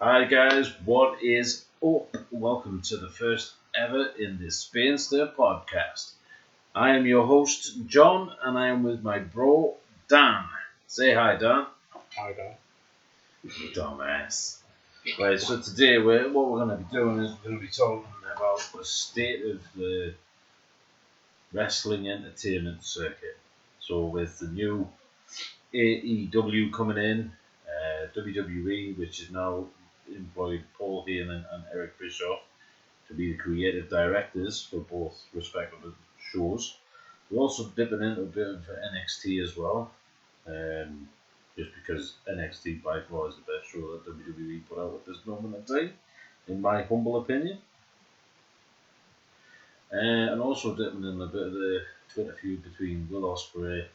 Hi guys, what is up? Welcome to the first ever in the Spainster podcast. I am your host, John, and I am with my bro, Dan. Say hi, Dan. Hi, Dan. Dumbass. Right, so today what we're going to be doing is we're going to be talking about the state of the wrestling entertainment circuit. So with the new AEW coming in, WWE, which is now employed Paul Heyman and Eric Bischoff to be the creative directors for both respective shows. We're also dipping into a bit of NXT as well, just because NXT by far is the best show that WWE put out at this moment in time, in my humble opinion. And also dipping in a bit of the Twitter feud between Will Ospreay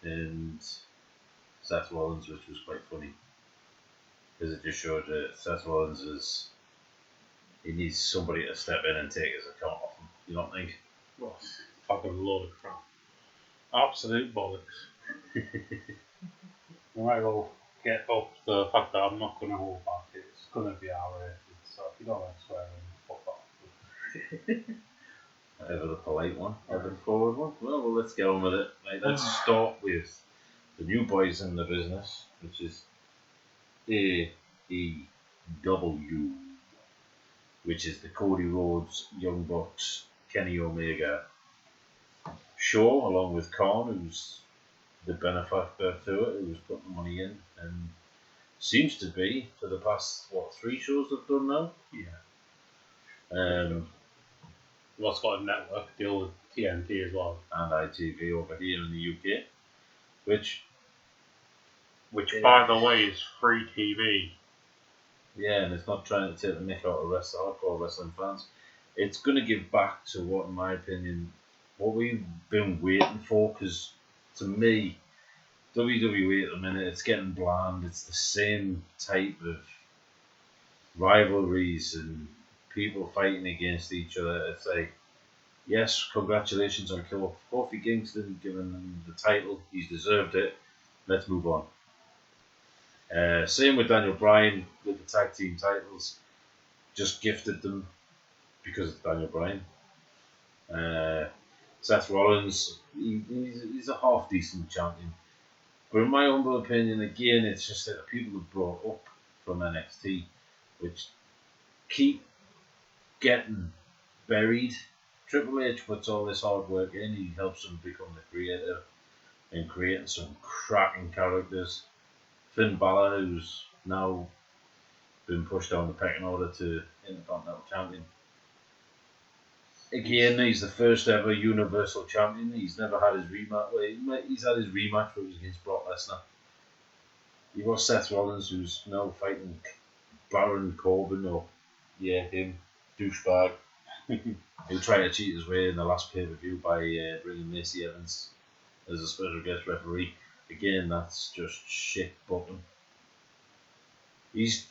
and Seth Rollins, which was quite funny. Because it just showed that Seth Rollins he needs somebody to step in and take his account off him. You don't think? Well, fucking load of crap. Absolute bollocks. We might as well get up the fact that I'm not going to hold back. It's going to be R-rated, so if you don't like swearing, fuck off. Ever the polite one, ever the forward one. Well, let's get on with it. Right, let's start with the new boys in the business, which is AEW, which is the Cody Rhodes, Young Bucks, Kenny Omega show, along with Khan, who's the benefactor to it, who's putting the money in, and seems to be for the past 3 shows they've done now. Yeah. What's got a network deal with TNT as well, and ITV over here in the UK, which by the way is free TV. Yeah, and it's not trying to take the mick out of hardcore wrestling fans. It's going to give back to what, in my opinion, what we've been waiting for. Because to me, WWE at the minute, it's getting bland. It's the same type of rivalries and people fighting against each other. It's like, yes, congratulations on Kofi Kingston giving him the title. He's deserved it. Let's move on. Same with Daniel Bryan with the tag team titles. Just gifted them because it's Daniel Bryan. Seth Rollins, he's a half decent champion. But in my humble opinion, again, it's just that the people who brought up from NXT, which keep getting buried. Triple H puts all this hard work in. He helps them become the creator and creating some cracking characters. Finn Balor, who's now been pushed down the pecking order to Intercontinental Champion. Again, he's the first ever Universal Champion. He's never had his rematch. Well, he's had his rematch, but it was against Brock Lesnar. You've got Seth Rollins, who's now fighting Baron Corbin, him, douchebag, who tried to cheat his way in the last pay-per-view by bringing Macy Evans as a special guest referee. Again, that's just shit button. He's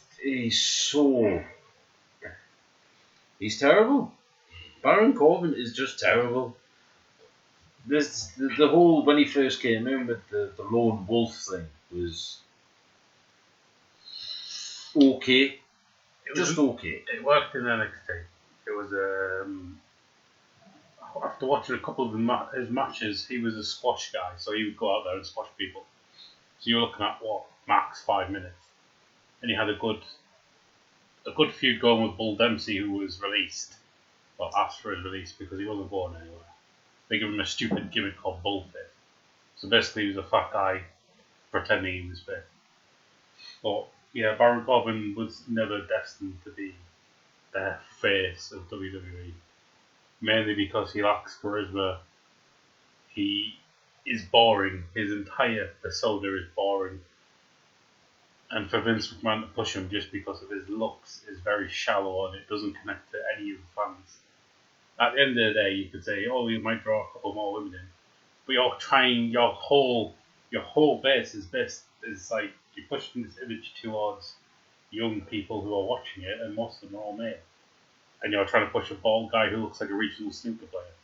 terrible. Baron Corbin is just terrible. The whole, when he first came in with the lone wolf thing was okay. Just okay. It worked in NXT. It was after watching a couple of his matches, he was a squash guy, so he would go out there and squash people. So you were looking at max 5 minutes, and he had a good feud going with Bull Dempsey, who was released, asked for his release because he wasn't going anywhere. They gave him a stupid gimmick called Bullfit. So basically, he was a fat guy pretending he was fit. But yeah, Baron Corbin was never destined to be the face of WWE. Mainly because he lacks charisma. He is boring. His entire persona is boring. And for Vince McMahon to push him just because of his looks is very shallow and it doesn't connect to any of the fans. At the end of the day, you could say, you might draw a couple more women in. But you're trying, your whole base is like, you're pushing this image towards young people who are watching it, and most of them are all male. And you're trying to push a bald guy who looks like a regional snooker player.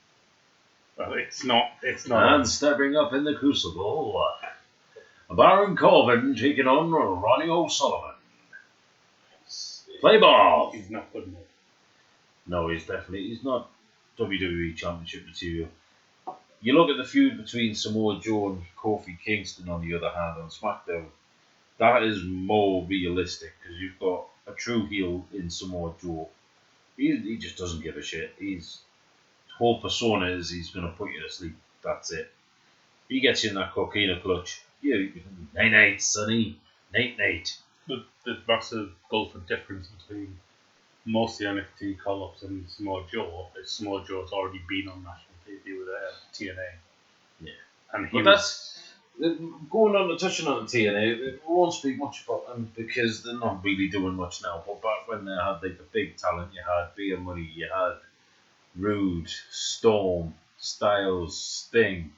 Well, it's not. And stepping up in the crucible, Baron Corbin taking on Ronnie O'Sullivan. Play ball! He's not good enough. No, he's not WWE Championship material. You look at the feud between Samoa Joe and Kofi Kingston, on the other hand, on SmackDown. That is more realistic because you've got a true heel in Samoa Joe. He just doesn't give a shit. His whole persona is he's going to put you to sleep. That's it. He gets you in that cocaine clutch. Night night, sonny. Night night. The massive gulf of difference between most of the NXT call-ups and Samoa Joe is Samoa Joe's already been on national TV with TNA. Yeah. And but that's going on and touching on the TNA. We won't speak much about them because they're not really doing much now. But back when they had like the big talent, you had Beer Money, you had Rude, Storm, Styles, Sting,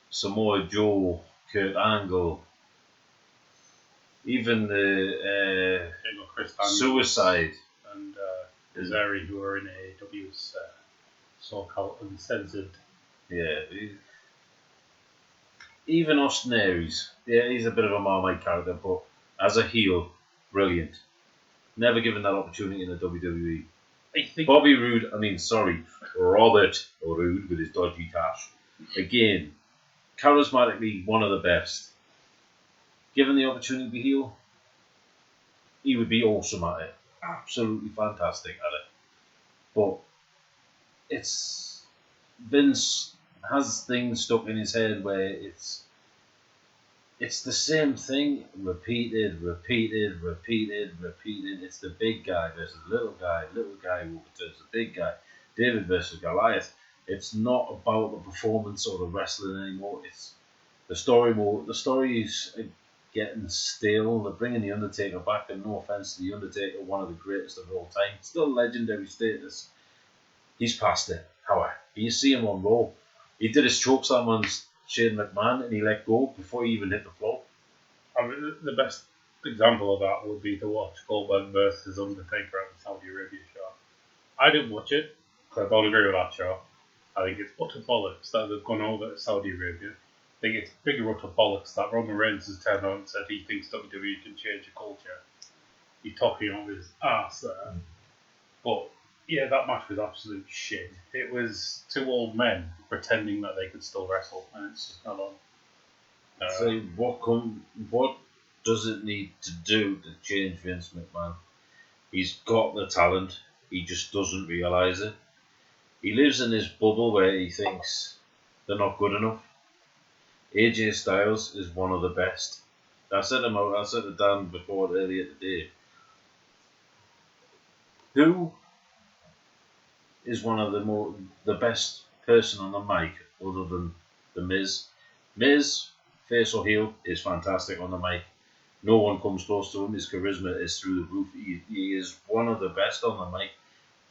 Samoa Joe, Kurt Angle, even the Chris Daniels Suicide and Zeri, who are in AEW's so-called uncensored. Yeah. Even Austin Aries, yeah, he's a bit of a Marmite character, but as a heel, brilliant. Never given that opportunity in the WWE. Robert Roode with his dodgy cash. Again, charismatically one of the best. Given the opportunity to heel, he would be awesome at it. Absolutely fantastic at it. But Vince has things stuck in his head where it's the same thing repeated. It's the big guy versus little guy who versus the big guy, David versus Goliath. It's not about the performance or the wrestling anymore. It's the story more. The stories are getting stale. They're bringing the Undertaker back, and no offense to the Undertaker, one of the greatest of all time, still legendary status. He's past it. However, you see him on Raw. He did his chokeslam on Shane McMahon and he let go before he even hit the floor. I mean, the best example of that would be to watch Goldberg versus Undertaker at the Saudi Arabia show. I didn't watch it because I don't agree with that show. I think it's utter bollocks that they've gone over to Saudi Arabia. I think it's bigger utter bollocks that Roman Reigns has turned on and said he thinks WWE can change the culture. He's talking on his ass there. But yeah, that match was absolute shit. It was two old men pretending that they could still wrestle, and it's just not on. So what does it need to do to change Vince McMahon? He's got the talent, he just doesn't realise it. He lives in this bubble where he thinks they're not good enough. AJ Styles is one of the best. I said to Dan before earlier today. Who is one of the best person on the mic other than the Miz? Miz, face or heel, is fantastic on the mic. No one comes close to him. His charisma is through the roof. He is one of the best on the mic,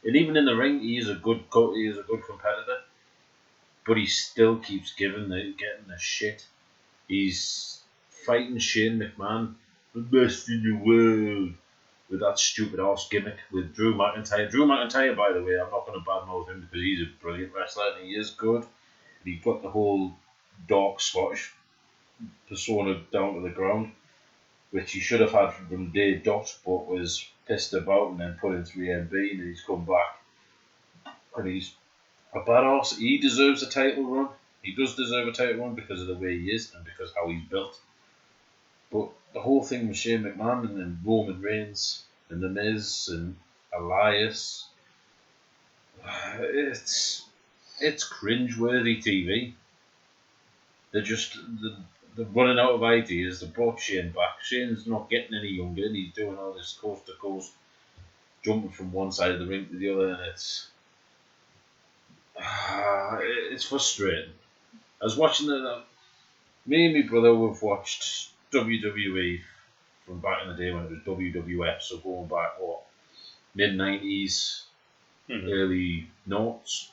and even in the ring, he is a good competitor. But he still keeps getting the shit. He's fighting Shane McMahon, the best in the world, with that stupid ass gimmick with Drew McIntyre. Drew McIntyre, by the way, I'm not going to badmouth him because he's a brilliant wrestler and he is good. But he's got the whole dark Scottish persona down to the ground, which he should have had from day dot, but was pissed about and then put in 3MB, and he's come back. And he's a badass. He deserves a title run. He does deserve a title run because of the way he is and because how he's built. But the whole thing with Shane McMahon and then Roman Reigns and The Miz and Elias, it's cringe-worthy TV. They're running out of ideas. They brought Shane back. Shane's not getting any younger, and he's doing all this coast to coast, jumping from one side of the ring to the other, and it's frustrating. I was watching it. Me and my brother have watched WWE from back in the day when it was WWF, so going back mid-90s, early noughts,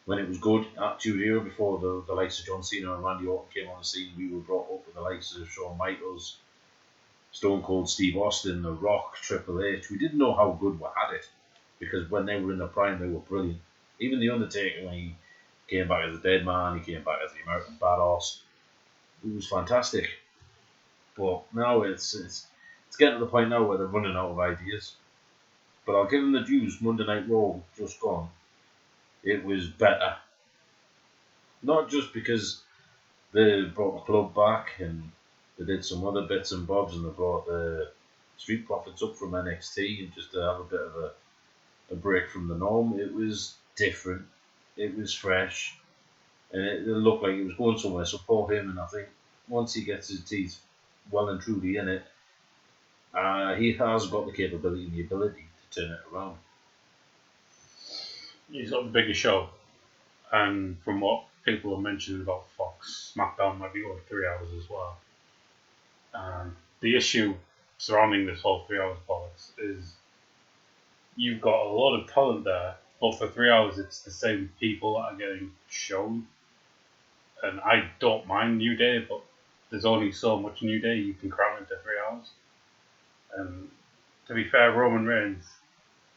when it was good, Attitude Era, before the likes of John Cena and Randy Orton came on the scene. We were brought up with the likes of Shawn Michaels, Stone Cold Steve Austin, The Rock, Triple H. We didn't know how good we had it, because when they were in their prime, they were brilliant. Even The Undertaker, when he came back as a dead man, he came back as the American Badass. It was fantastic. But now it's getting to the point now where they're running out of ideas. But I'll give them the dues. Monday Night Raw just gone. It was better. Not just because they brought the club back and they did some other bits and bobs and they brought the Street Profits up from NXT and just to have a bit of a break from the norm. It was different. It was fresh. And it looked like it was going somewhere. So Paul Heyman, I think, once he gets his teeth well and truly in it, he has got the capability and the ability to turn it around. He's got the bigger show, and from what people have mentioned about Fox, SmackDown might be over 3 hours as well. The issue surrounding this whole 3 hours bollocks is you've got a lot of talent there, but for 3 hours it's the same people that are getting shown. And I don't mind New Day, but there's only so much New Day you can cram into 3 hours. And to be fair, Roman Reigns,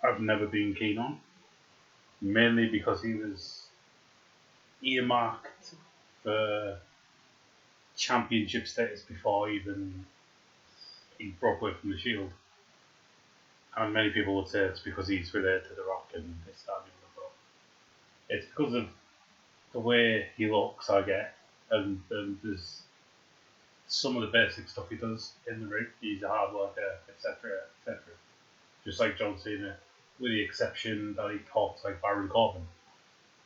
I've never been keen on. Mainly because he was earmarked for championship status before even he broke away from the Shield. And many people would say it's because he's related to The Rock and this, that, and the other. It's because of the way he looks, I get, and there's some of the basic stuff he does in the ring. He's a hard worker, etc., etc. Just like John Cena, with the exception that he talks like Baron Corbin.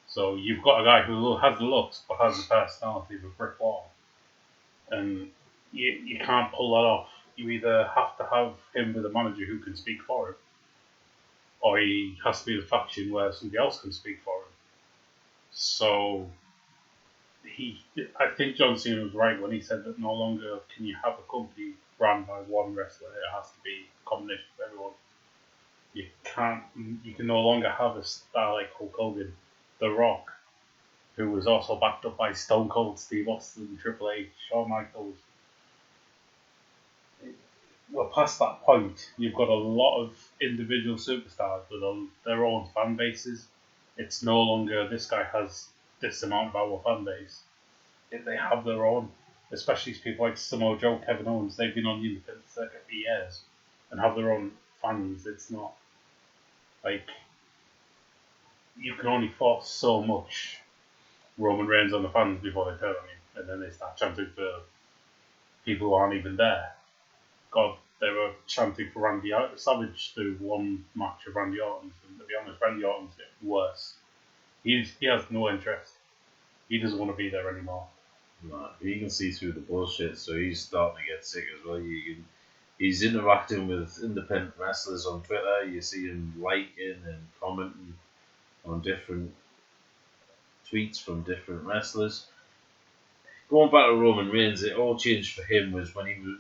So you've got a guy who has the looks but has the personality of a brick wall, and you can't pull that off. You either have to have him with a manager who can speak for him, or he has to be in a faction where somebody else can speak for him. So I think John Cena was right when he said that no longer can you have a company run by one wrestler. It has to be a combination of everyone. You can no longer have a star like Hulk Hogan, The Rock, who was also backed up by Stone Cold Steve Austin, Triple H, Shawn Michaels. We're past that point. You've got a lot of individual superstars with their own fan bases. It's no longer this guy has this amount of our fan base. They have their own, especially people like Samoa Joe, Kevin Owens. They've been on the independent circuit for years and have their own fans. It's not like you can only force so much Roman Reigns on the fans before they turn on you, and then they start chanting for people who aren't even there. God, they were chanting for Randy Savage through one match of Randy Orton's, and to be honest, Randy Orton's getting worse. He has no interest. He doesn't want to be there anymore. No, you can see through the bullshit, so he's starting to get sick as well. He's interacting with independent wrestlers on Twitter. You see him liking and commenting on different tweets from different wrestlers. Going back to Roman Reigns, it all changed for him was when he was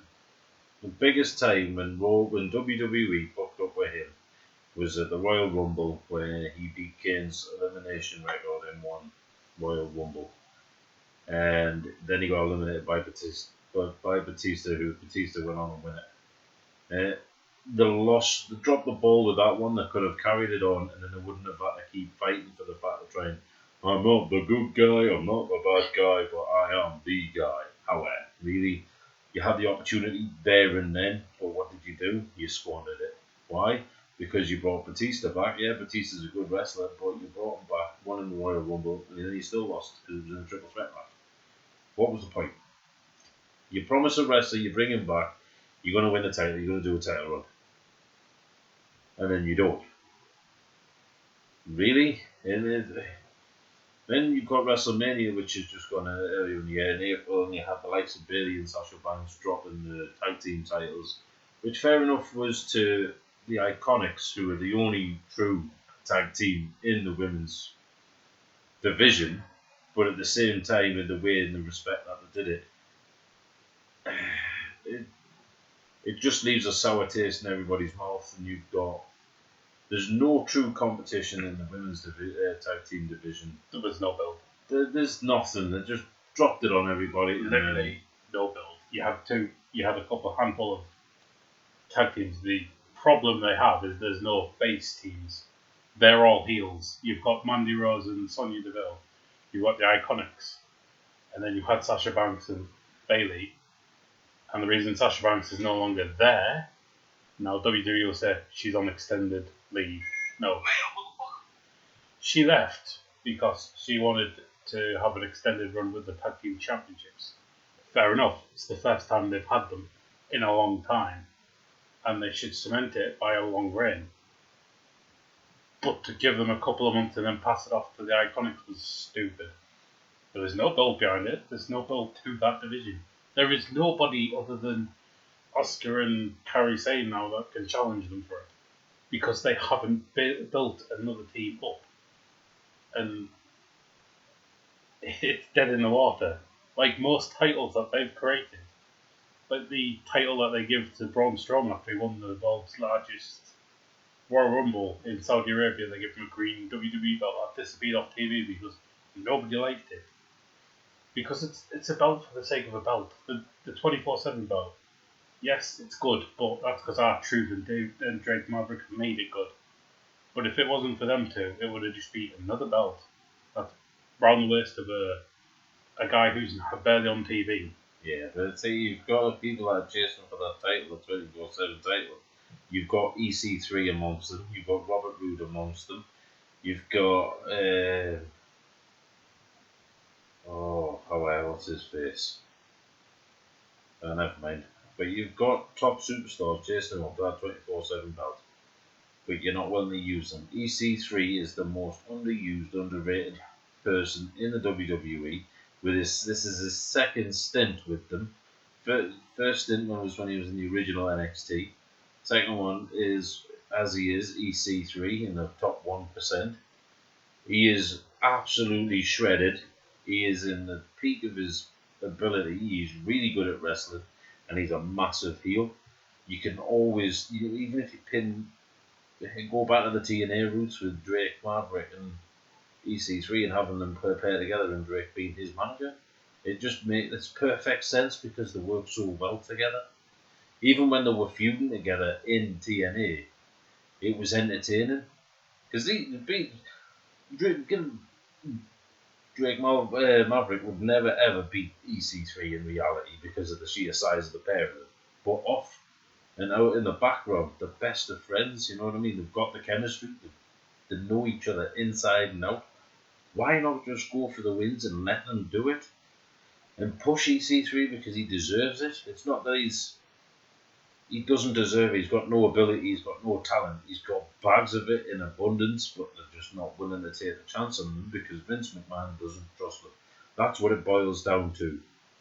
the biggest time when WWE booked up with him was at the Royal Rumble where he beat Kane's elimination record in one Royal Rumble, and then he got eliminated by Batista. Who Batista went on and win it. They dropped the ball with that one. They could have carried it on, and then they wouldn't have had to keep fighting for the fact of trying. I'm not the good guy. I'm not the bad guy, but I am the guy. However, really, you had the opportunity there and then, but what did you do? You squandered it. Why? Because you brought Batista back. Yeah, Batista's a good wrestler, but you brought him back, won in the Royal Rumble, and then you still lost because it was in a triple threat match. What was the point? You promise a wrestler, you bring him back, you're going to win the title, you're going to do a title run. And then you don't. Really? And then you've got WrestleMania, which has just gone earlier in the year in April, and you have the likes of Bayley and Sasha Banks dropping the tag team titles, which fair enough was to the Iconics, who are the only true tag team in the women's division, but at the same time, in the way and the respect that they did it just leaves a sour taste in everybody's mouth, and there's no true competition in the women's tag team division. There was no build. There's nothing. They just dropped it on everybody. Literally no build. You had a handful of tag teams. The problem they have is there's no base teams. They're all heels. You've got Mandy Rose and Sonya Deville. You've got the Iconics, and then you've had Sasha Banks and Bayley. And the reason Sasha Banks is no longer there Now WWE will say she's on extended leave. No. She left because she wanted to have an extended run with the Tag Team Championships. Fair enough, it's the first time they've had them in a long time, and they should cement it by a long reign. But to give them a couple of months and then pass it off to the Iconics was stupid. There is no build behind it, there's no build to that division. There is nobody other than Oscar and Kairi Sane now that can challenge them for it. Because they haven't built another team up. And it's dead in the water. Like most titles that they've created. Like the title that they give to Braun Strowman after he won the world's largest Royal Rumble in Saudi Arabia, they give him a green WWE belt that disappeared off TV because nobody liked it. Because it's a belt for the sake of a belt. The 24/7 belt. Yes, it's good, but that's because R-Truth and Drake Maverick have made it good. But if it wasn't for them two, it would have just been another belt that's round the waist of a guy who's barely on TV. Yeah, but see, you've got people that are chasing for that title, the 24/7 title. You've got EC3 amongst them. You've got Robert Roode amongst them. You've got what's his face? Never mind. But you've got top superstars chasing them up to that 24/7 belt. But you're not willing to use them. EC3 is the most underused, underrated person in the WWE. This is his second stint with them. First stint was when he was in the original NXT. Second one is as he is EC3 in the top 1%. He is absolutely shredded. He is in the peak of his ability. He's really good at wrestling, and he's a massive heel. You can always, even if you go back to the TNA roots with Drake Maverick and EC3 and having them pair together and Drake being his manager, it just makes perfect sense because they work so well together. Even when they were feuding together in TNA, it was entertaining because Drake Maverick would never ever beat EC3 in reality because of the sheer size of the pair of them. But off and out in the background, the best of friends, you know what I mean? They've got the chemistry, they know each other inside and out. Why not just go for the wins and let them do it? And push EC3 because he deserves it. It's not that he doesn't deserve it, he's got no ability, he's got no talent, he's got bags of it in abundance, but they're just not willing to take the chance on them because Vince McMahon doesn't trust them. That's what it boils down to.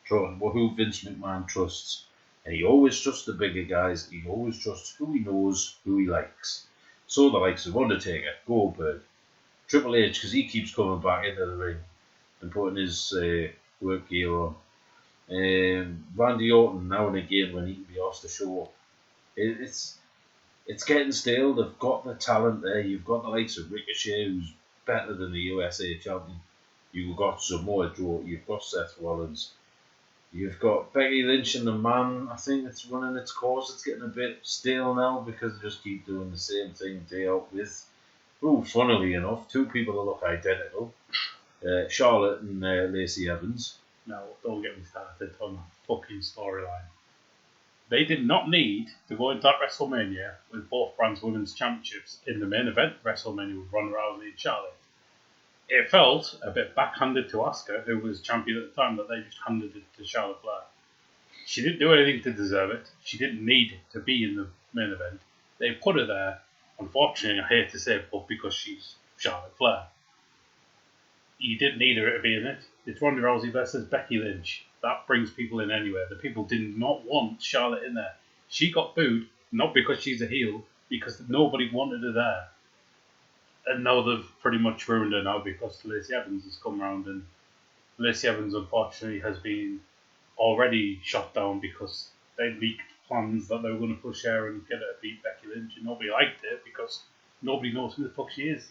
Who Vince McMahon trusts. And he always trusts the bigger guys, he always trusts who he knows, who he likes. So the likes of Undertaker, Goldberg, Triple H, because he keeps coming back into the ring and putting his work gear on. Randy Orton now and again when he can be asked to show up. It's getting stale. They've got the talent there. You've got the likes of Ricochet, who's better than the USA champion. You've got Samoa Joe. You've got Seth Rollins. You've got Becky Lynch and the Man. I think it's running its course. It's getting a bit stale now because they just keep doing the same thing day out with. Funnily enough, two people that look identical. Charlotte and Lacey Evans. No, don't get me started on that fucking storyline. They did not need to go into that WrestleMania with both brands' women's championships in the main event WrestleMania with Ronda Rousey and Charlotte. It felt a bit backhanded to Asuka, who was champion at the time, that they just handed it to Charlotte Flair. She didn't do anything to deserve it. She didn't need to be in the main event. They put her there, unfortunately, I hate to say it, but because she's Charlotte Flair. You didn't need her to be in it. It's Ronda Rousey versus Becky Lynch. That brings people in anywhere. The people did not want Charlotte in there. She got booed, not because she's a heel, because nobody wanted her there. And now they've pretty much ruined her now because Lacey Evans has come around, and Lacey Evans unfortunately has been already shot down because they leaked plans that they were going to push her and get her to beat Becky Lynch, and nobody liked it because nobody knows who the fuck she is.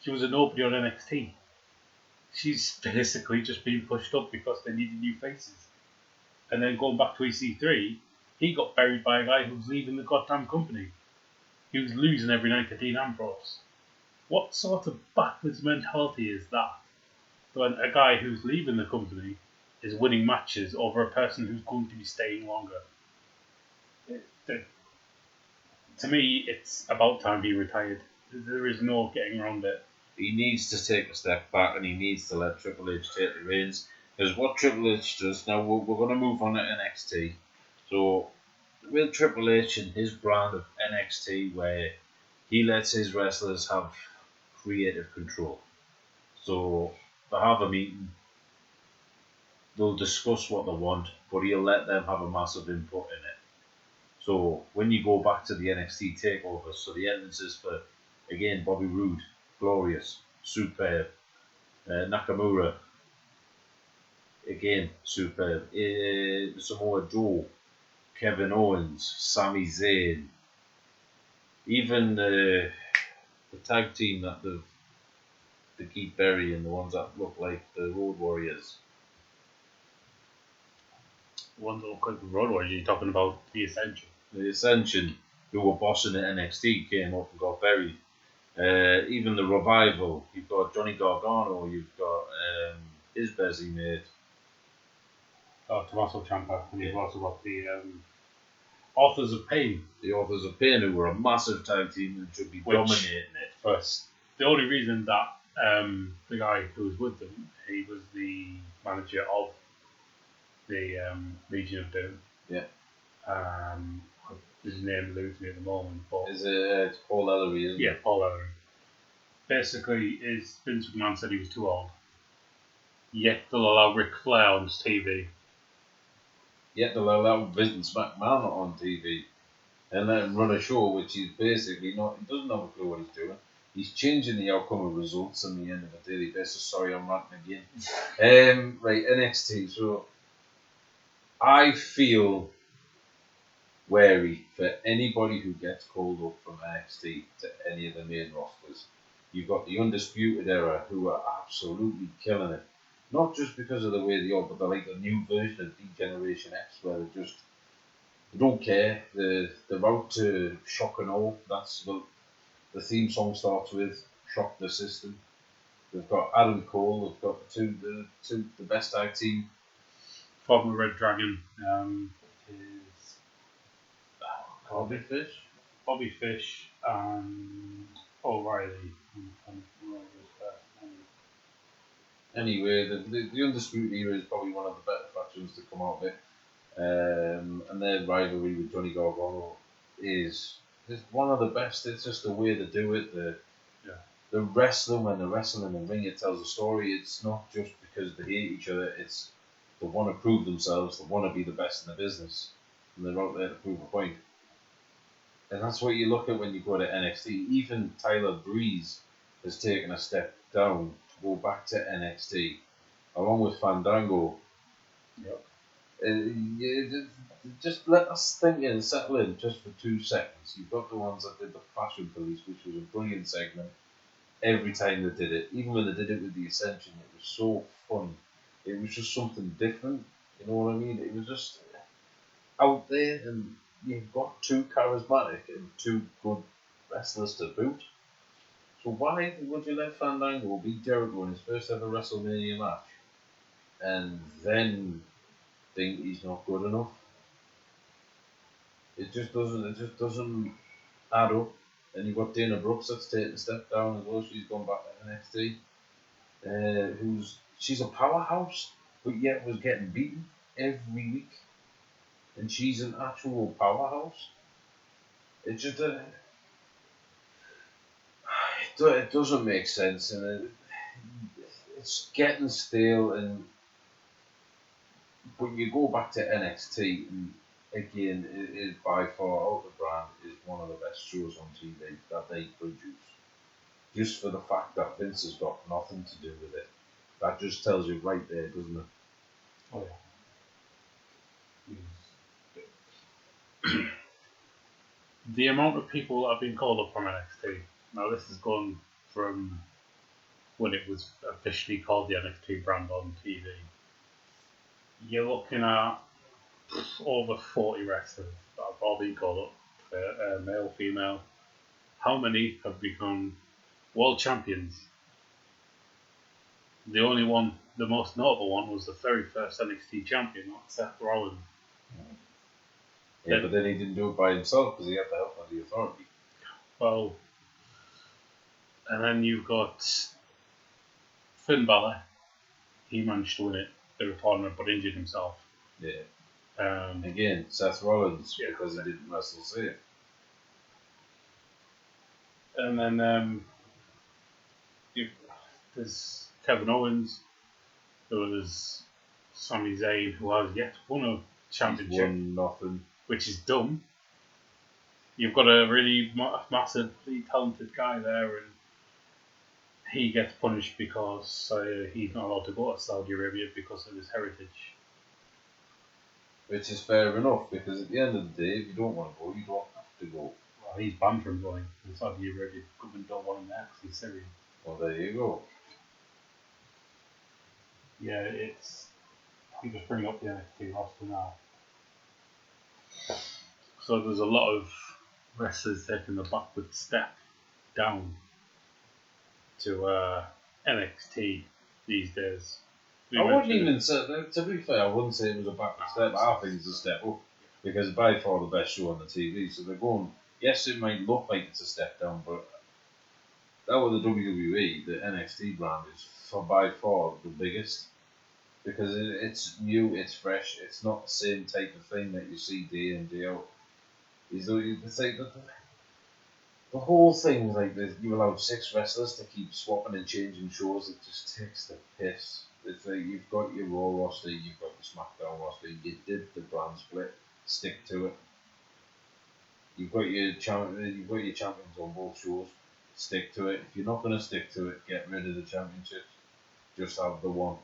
She was a nobody on NXT. She's basically just being pushed up because they needed new faces. And then going back to EC3, he got buried by a guy who was leaving the goddamn company. He was losing every night to Dean Ambrose. What sort of backwards mentality is that? When a guy who's leaving the company is winning matches over a person who's going to be staying longer. To me, it's about time he retired. There is no getting around it. He needs to take a step back and he needs to let Triple H take the reins. Because what Triple H does, now we're going to move on to NXT. So, with Triple H and his brand of NXT, where he lets his wrestlers have creative control. So, they have a meeting, they'll discuss what they want, but he'll let them have a massive input in it. So, when you go back to the NXT takeovers, so the entrances for, again, Bobby Roode, Glorious, Superb, Nakamura, again, superb. Samoa Joe, Kevin Owens, Sami Zayn, even the tag team that they keep burying, the ones that look like the Road Warriors. One that look like the Road Warriors, you're talking about the Ascension. The Ascension, who were bossing at NXT, came up and got buried. Even the Revival, you've got Johnny Gargano, you've got his busy mate. Tommaso Ciampa, and you've also got the Authors of Pain. The Authors of Pain, who were a massive tag team and should be dominating it. First, the only reason that the guy who was with them, he was the manager of the Legion of Doom. Yeah. His name eludes me at the moment, but It's Paul Ellery, isn't it? Yeah, Paul Ellery. Basically, Vince McMahon said he was too old. Yet they'll allow Ric Flair on TV. Yet they'll allow Vince McMahon on TV and let him run a show which he's basically not, he doesn't have a clue what he's doing. He's changing the outcome of results on the end of a daily basis. Sorry, I'm ranting again. Right, NXT. So I feel wary for anybody who gets called up from NXT to any of the main rosters. You've got the Undisputed Era, who are absolutely killing it. Not just because of the way they are, but they're like a new version of D-Generation X, where they don't care. They're out to shock and awe. That's what the theme song starts with, shock the system. They've got Adam Cole, they've got the best tag team. Former Red Dragon is Bobby Fish and O'Reilly. Anyway, the Undisputed Era is probably one of the better factions to come out of it. And their rivalry with Johnny Gargano is one of the best. It's just the way they do it. The wrestling, when they're wrestling in the ring, it tells a story. It's not just because they hate each other. It's they want to prove themselves. They want to be the best in the business, and they're out there to prove a point. And that's what you look at when you go to NXT. Even Tyler Breeze has taken a step down to go back to NXT, along with Fandango. Yep. Just let us think and settle in just for 2 seconds. You've got the ones that did the Fashion Police, which was a brilliant segment. Every time they did it, even when they did it with the Ascension, it was so fun. It was just something different. You know what I mean? It was just out there, and you've got 2 charismatic and 2 good wrestlers to boot. So why would you let Fandango beat Jericho in his first ever WrestleMania match, and then think he's not good enough? It just doesn't add up. And you've got Dana Brooks that's taken a step down as well. She's gone back to NXT. She's a powerhouse, but yet was getting beaten every week. And she's an actual powerhouse. It just it doesn't make sense, and it's getting stale. And when you go back to NXT, and again, it is by far out the brand is one of the best shows on TV that they produce. Just for the fact that Vince has got nothing to do with it. That just tells you right there, doesn't it? Oh yeah. The amount of people that have been called up from NXT. Now this has gone from when it was officially called the NXT brand on TV. You're looking at over 40 wrestlers that have all been called up, male, female. How many have become world champions? The only one, the most notable one, was the very first NXT champion, not Seth Rollins. Yeah, but then he didn't do it by himself because he had the help of the Authority. Well, and then you've got Finn Balor. He managed to win it, the tournament, but injured himself. Yeah. Um, Again, Seth Rollins, Yeah. because he didn't wrestle safe. and then there's Kevin Owens. There was Sami Zayn, who has yet won a He's championship, won nothing. which is dumb. You've got a really massively talented guy there, and he gets punished because he's not allowed to go to Saudi Arabia because of his heritage. Which is fair enough, because at the end of the day, if you don't want to go, you don't have to go. Well, he's banned from going. The Saudi Arabia government don't want him there because he's Syrian. Well, there you go. Yeah, I'm just bringing up the NXT roster now. So there's a lot of wrestlers taking the backward step down to NXT these days. I wouldn't even say, to be fair, I wouldn't say it was a backward step. I think it's a step up, because by far the best show on the TV. So they're going, yes, it might look like it's a step down, but that was the WWE, the NXT brand is by far the biggest. Because it's new, it's fresh, it's not the same type of thing that you see day in, day out. It's like the whole thing is like this, you allow 6 wrestlers to keep swapping and changing shows. It just takes the piss. It's like you've got your Raw roster, you've got your SmackDown roster, you did the brand split, stick to it. You've got your champions on both shows, stick to it. If you're not going to stick to it, get rid of the championships. Just have the one.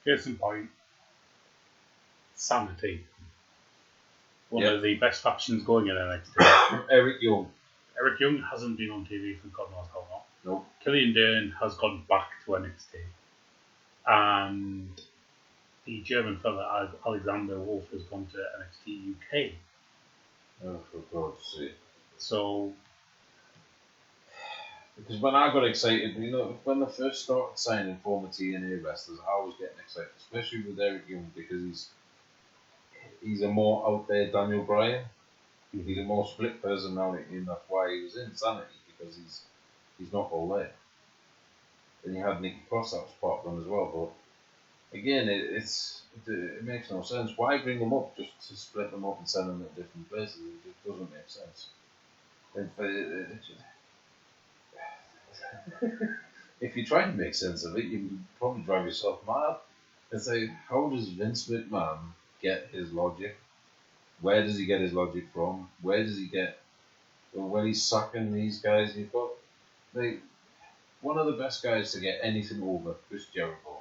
Case in point, Sanity. One Yep. of the best factions going in NXT. Eric Young. Eric Young hasn't been on TV for God knows how long. Nope. Killian Dane has gone back to NXT. And the German fella, Alexander Wolf, has gone to NXT UK. Oh, for God's sake. So, because when I got excited, when they first started signing former TNA wrestlers, I was getting excited, especially with Eric Young, because he's a more out there Daniel Bryan. He's a more split personality, and that's why he was in Sanity, because he's not all there. And you had Nikki Cross, that was part of them as well, but again, it makes no sense. Why bring them up just to split them up and send them to different places? It just doesn't make sense. If you try to make sense of it, you probably drive yourself mad. It's like, how does Vince McMahon get his logic? Where does he get his logic from? Where does he get, when he's sucking these guys? You've got one of the best guys to get anything over, Chris Jericho.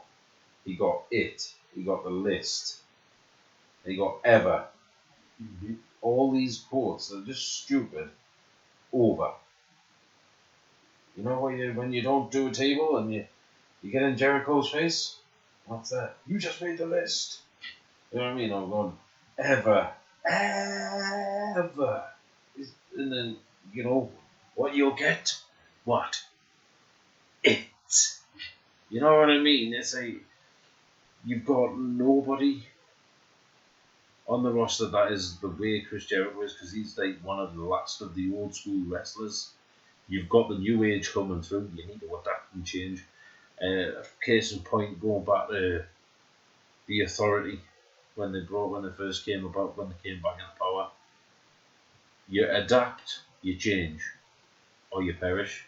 He got it. He got the list. And he got ever. mm-hmm. All these quotes, they're just stupid. Over. You know when you don't do a table and you get in Jericho's face? What's that? You just made the list. You know what I mean? I'm going, ever. And then, what you'll get? What? It. You know what I mean? It's like, you've got nobody on the roster that is the way Chris Jericho is, because he's like one of the last of the old school wrestlers. You've got the new age coming through. You need to adapt and change. Case in point, going back to the Authority when they first came about, when they came back into power. You adapt, you change, or you perish.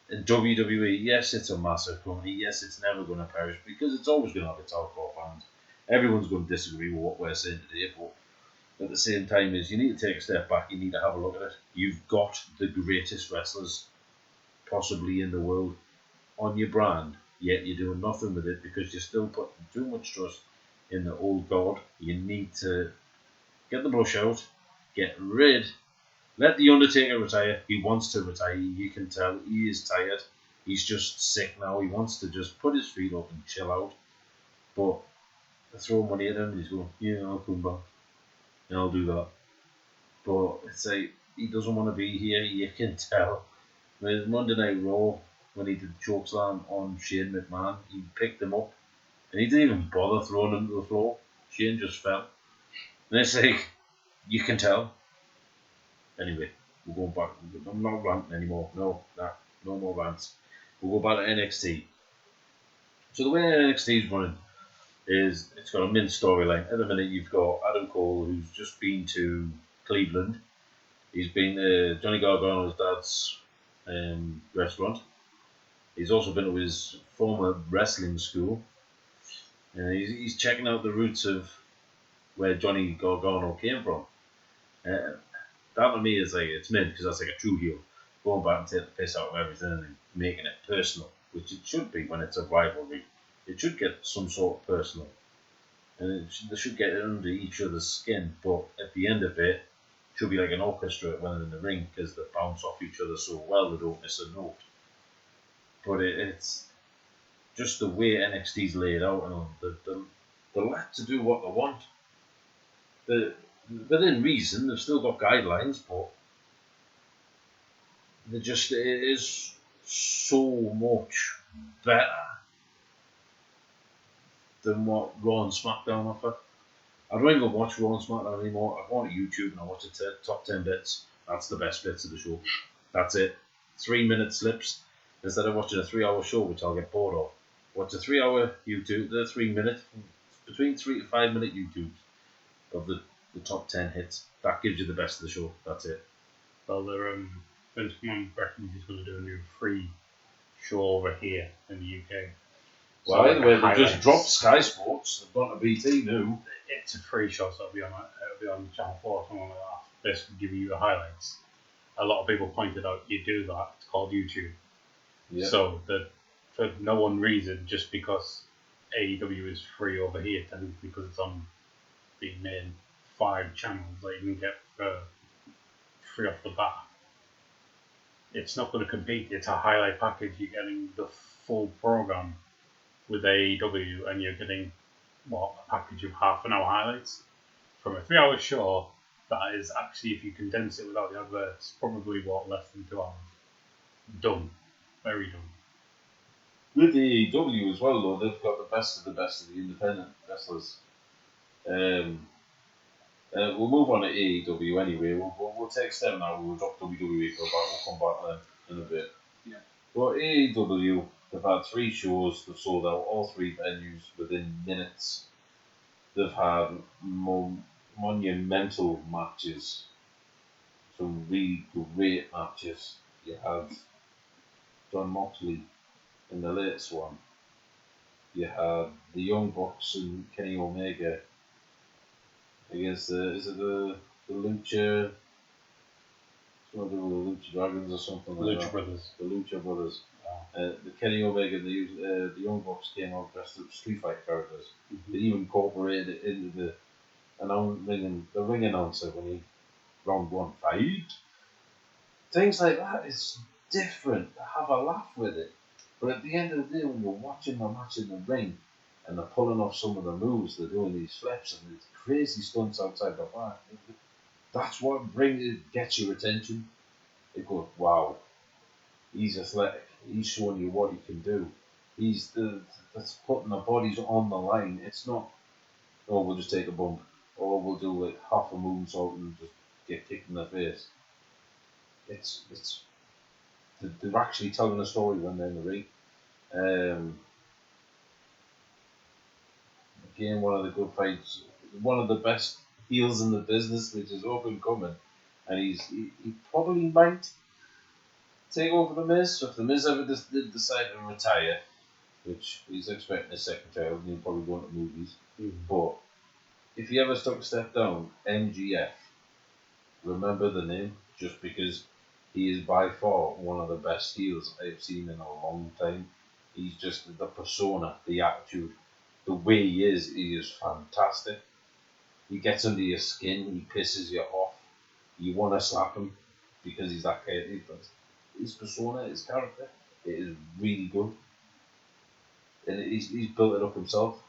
In WWE, yes, it's a massive company. Yes, it's never going to perish, because it's always going to have its hardcore fans. Everyone's going to disagree with what we're saying today, but at the same time, you need to take a step back. You need to have a look at it. You've got the greatest wrestlers possibly in the world on your brand, yet you're doing nothing with it because you're still putting too much trust in the old guard. You need to get the brush out, let The Undertaker retire. He wants to retire. You can tell he is tired. He's just sick now. He wants to just put his feet up and chill out. But they throw money at him and he's going, yeah, I'll come back. And I'll do that. But it's like, he doesn't want to be here. You can tell. With Monday Night Raw, when he did the chokeslam on Shane McMahon, he picked him up. And he didn't even bother throwing him to the floor. Shane just fell. And it's like, you can tell. Anyway, we'll go back. I'm not ranting anymore. No, no more rants. We'll go back to NXT. So the way NXT is running is it's got a main storyline. At the minute, you've got Adam Cole, who's just been to Cleveland. He's been to Johnny Gargano's dad's restaurant. He's also been to his former wrestling school. And he's checking out the roots of where Johnny Gargano came from. That to me is like, it's meant because that's like a true heel. Going back and taking the piss out of everything and making it personal, which it should be when it's a rivalry. It should get some sort of personal. And they should get under each other's skin, but at the end of it, it should be like an orchestra when they're in the ring because they bounce off each other so well they don't miss a note. But it's just the way NXT's laid out, and they're let to do what they want. Within reason, they've still got guidelines, but it is so much better than what Raw and SmackDown offer. I don't even watch Raw and SmackDown anymore. I go on YouTube and I watch the top 10 bits. That's the best bits of the show. That's it. 3-minute slips instead of watching a 3-hour show, which I'll get bored of. Watch a 3-hour YouTube, the 3-minute, between 3 to 5 minute YouTubes of the top 10 hits. That gives you the best of the show. That's it. Well, Vince McMahon reckons he's going to do a new free show over here in the UK. Well, anyway, they just dropped Sky Sports. They've gone to BT now. It's a free show, so it'll be on Channel 4 or something like that. Basically giving you the highlights. A lot of people pointed out you do that. It's called YouTube. Yeah. So for no one reason, just because AEW is free over here, because it's on the main 5 channels that you can get for free off the bat. It's not going to compete. It's a highlight package. You're getting the full program with AEW, and you're getting a package of half-an-hour highlights from a 3-hour show. That is actually, if you condense it without the adverts, probably less than 2 hours. Done, very done. With the AEW as well, though, they've got the best of the independent wrestlers. We'll move on to AEW anyway. We'll take a step now. We'll drop WWE for a bit. We'll come back then in a bit. Yeah. But AEW, they've had 3 shows. They've sold out all 3 venues within minutes. They've had monumental matches. Some really great matches. You had John Moxley in the latest one. You had the Young Bucks and Kenny Omega against the Lucha, something to do with the Lucha Dragons or something like that. Brothers. The Lucha Brothers. Wow. The Kenny Omega and the Young Bucks came out dressed up Street Fighter characters. Mm-hmm. They even incorporated it into the ring announcer when he round 1 fight. Things like that. It's different. Have a laugh with it. But at the end of the day, when you're watching the match in the ring and they're pulling off some of the moves, they're doing these flips and these crazy stunts outside the back, that's what gets your attention. It goes, wow, he's athletic. He's showing you what he can do. That's putting the bodies on the line. It's not, oh, we'll just take a bump. Or we'll do like half a moonsault and just get kicked in the face. They're actually telling a story when they're in the ring. Again, one of the good fights, one of the best heels in the business, which is up and coming, and he probably might take over the Miz. So if the Miz ever did decide to retire, which he's expecting his second child, and he'll probably go into movies. But if he ever took a step down, MGF, remember the name, just because he is by far one of the best heels I've seen in a long time. He's just the persona, the attitude, the way he is fantastic. He gets under your skin, he pisses you off. You want to slap him because he's that kind. His persona, his character, it is really good. And he's built it up himself.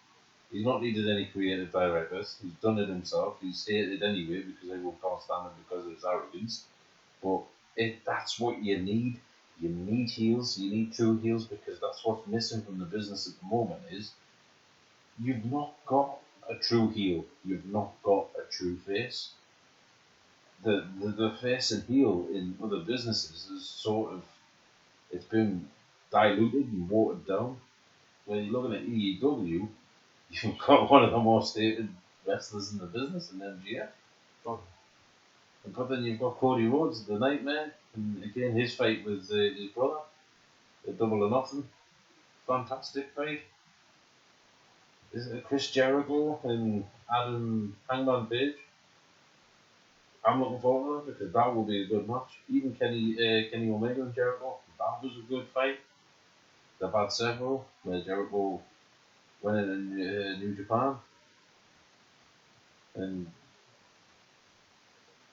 He's not needed any creative directors. He's done it himself. He's hated anyway because everyone can't stand him because of his arrogance. But that's what you need. You need heels. You need true heels because that's what's missing from the business at the moment is you've not got a true heel. You've not got a true face. the face and heel in other businesses is sort of it's been diluted and watered down. When you're looking at EEW, you've got one of the most stated wrestlers in the business in MGF. Oh. But then you've got Cody Rhodes, the Nightmare, and again his fight with his brother, the Double or Nothing, fantastic fight. Is it Chris Jericho and Adam Hangman Page? I'm looking forward to it because that will be a good match. Even Kenny Omega and Jericho, that was a good fight. They've had several where Jericho went in New Japan and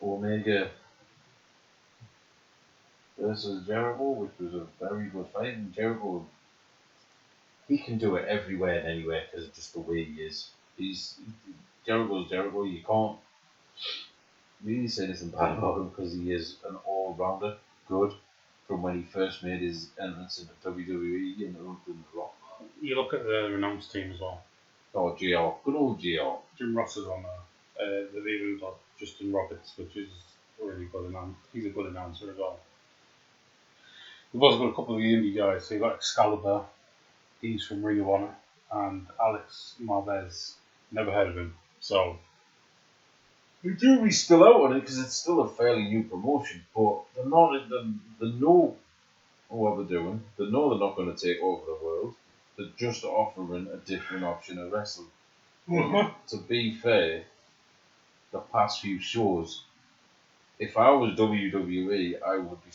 Omega versus Jericho, which was a very good fight. And Jericho, he can do it everywhere and anywhere because of just the way he is. Jericho's Jericho. You can't really say anything bad about him because he is an all-rounder, good from when he first made his entrance into WWE and The Rock. You look at the announced team as well. Oh, GR, good old GR. Jim Ross is on there. They've even got Justin Roberts, which is a really good announcer. He's a good announcer as well. We've also got a couple of the indie guys. So you've got Excalibur, he's from Ring of Honor, and Alex Marvez. Never heard of him. So The jury's still out on it because it's still a fairly new promotion, but they're not. They know what they're doing. They know they're not going to take over the world. They're just offering a different option of wrestling. To be fair, the past few shows, if I was WWE, I would be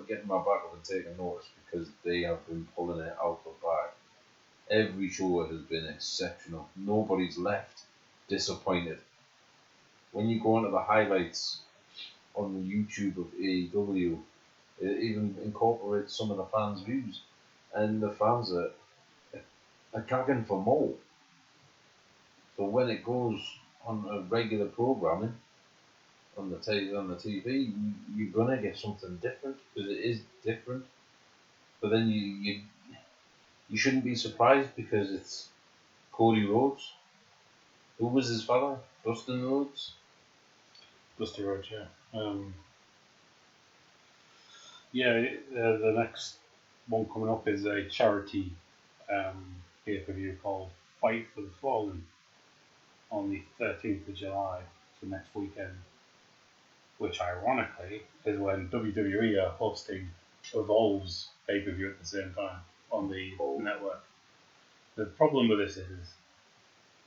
getting my back up and taking notice because they have been pulling it out the bag. Every show has been exceptional. Nobody's left disappointed. When you go into the highlights on the YouTube of AEW, it even incorporates some of the fans' views, and the fans are gagging for more. So when it goes on a regular programming on the TV, you're gonna get something different because it is different. But then you shouldn't be surprised because it's Cody Rhodes. Who was his father? Dustin Rhodes. Dusty Rhodes, yeah. The next one coming up is a charity pay-per-view called Fight for the Fallen on the 13th of July, so next weekend, which ironically is when WWE are hosting Evolve's pay-per-view at the same time on the network. The problem with this is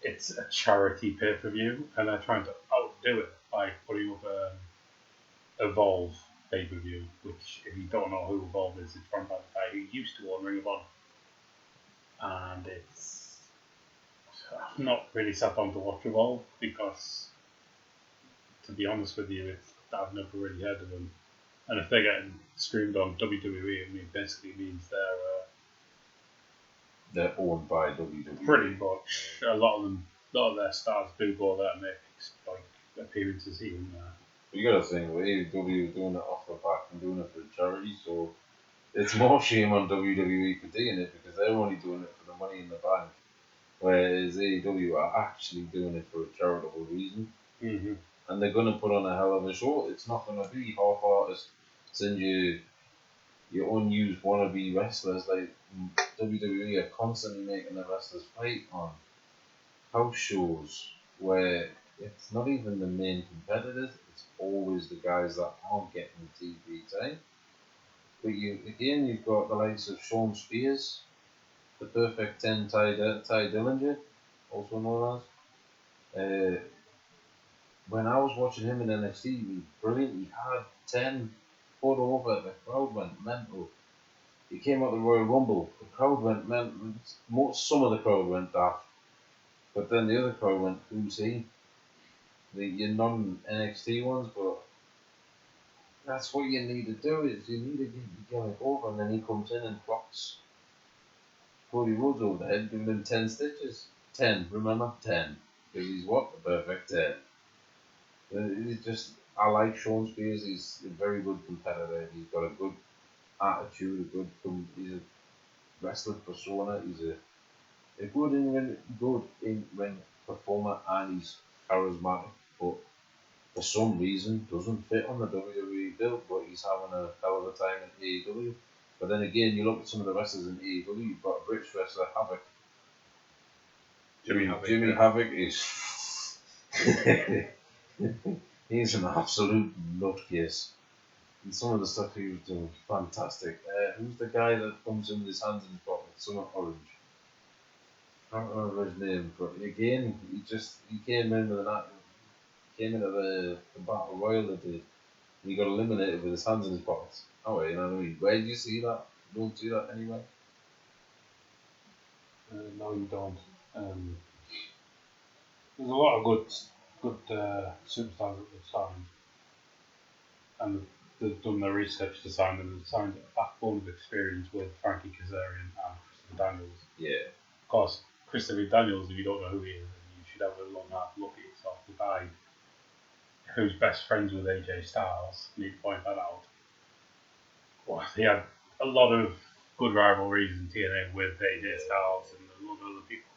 it's a charity pay-per-view and they're trying to outdo it by putting up a Evolve pay-per-view, which if you don't know who Evolve is, it's run by the guy who used to own Ring of Honor. And I've not really sat down to watch Evolve because, to be honest with you, I've never really heard of them. And if they're getting streamed on WWE, it basically means they're owned by WWE. Pretty much. A lot of their stars do go there and make appearances here and there. You gotta think, AEW doing it off the back and doing it for charity, so it's more shame on WWE for doing it because they're only doing it for the money in the bank, whereas AEW are actually doing it for a charitable reason. Mm-hmm. And they're gonna put on a hell of a show. It's not gonna be half-hearted, send you your unused wannabe wrestlers like WWE are constantly making the wrestlers fight on house shows where it's not even the main competitors, it's always the guys that aren't getting the TV time. But you've got the likes of Sean Spears, the Perfect 10 Ty Dillinger, also known as. When I was watching him in NXT, he was brilliant. He had 10 put over, the crowd went mental. He came out the Royal Rumble, the crowd went mental. Some of the crowd went daft. But then the other crowd went, who's he? Your non-NXT ones, but that's what you need to do, is you need to get your gimmick over, and then he comes in and clocks Cody Rhodes over the head, giving him 10 stitches. 10, remember? 10. Because he's what? The perfect 10. I like Sean Spears, he's a very good competitor, he's got a good attitude, he's a wrestler persona, he's a good in ring performer, and he's charismatic. But for some reason doesn't fit on the WWE bill, but he's having a hell of a time in AEW. But then again, you look at some of the wrestlers in AEW, you've got a British wrestler, Havoc. Jimmy Havoc is. He's an absolute nutcase. And some of the stuff he was doing was fantastic. Who's the guy that comes in with his hands in his pocket? Someone orange. I don't remember his name, but again, he came in with came into the Battle Royal that did. And he got eliminated with his hands in his pockets. Oh, you know what I mean? Where do you see that? You don't see that anywhere? No, you don't. There's a lot of good superstars that they've signed, and they've done their research to sign them. They've signed a backbone of experience with Frankie Kazarian and Christopher Daniels. Yeah. Of course, Christopher Daniels, if you don't know who he is, you should have a long hard look at yourself. The guy who's best friends with AJ Styles, you need to point that out. Well, he had a lot of good rivalries in TNA with AJ Styles and a lot of other people.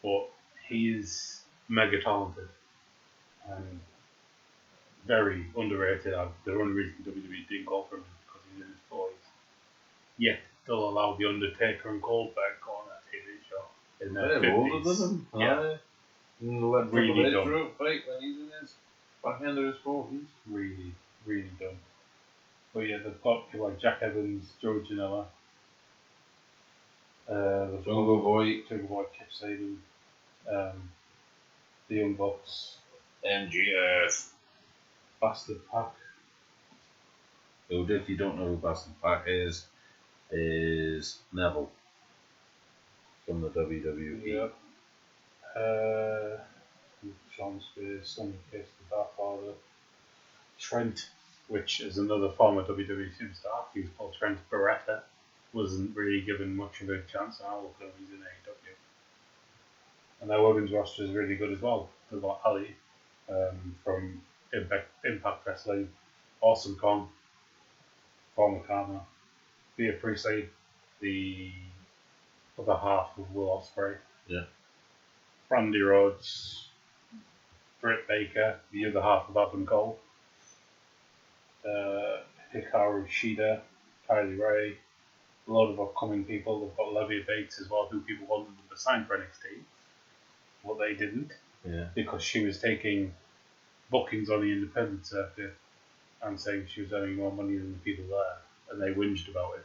But he is mega talented and very underrated. The only reason WWE didn't go for him is because he's in his 40s. Yet they'll allow The Undertaker and Goldberg on that TV show in their 50s. Older than him. Yeah. Let Really dumb. Fight when he's in his back end of his 40s. Really, really dumb. But yeah, they've got people like Jack Evans, Joe Janela, Jungle Boy, Kip Sabian, the Young Bucks, MGF, Bastard Pack. If you don't know who Bastard Pack is Neville from the WWE. Yeah. Sean Spears, Sonny Kiss, the Godfather, Trent, which is another former WWE superstar. He was called Trent Beretta. Wasn't really given much of a chance. Now look at him, he's in AEW. And their women's roster is really good as well. They've got Ali from Impact Wrestling, Awesome Kong, former Karma, Thea Priestley, the other half of Will Ospreay. Yeah. Brandy Rhodes, Britt Baker, the other half of Adam Cole, Hikaru Shida, Kylie Ray, a lot of upcoming people. They've got Olivia Bates as well, who people wanted them to sign for NXT. Well, they didn't. Yeah. Because she was taking bookings on the independent circuit and saying she was earning more money than the people there, and they whinged about it.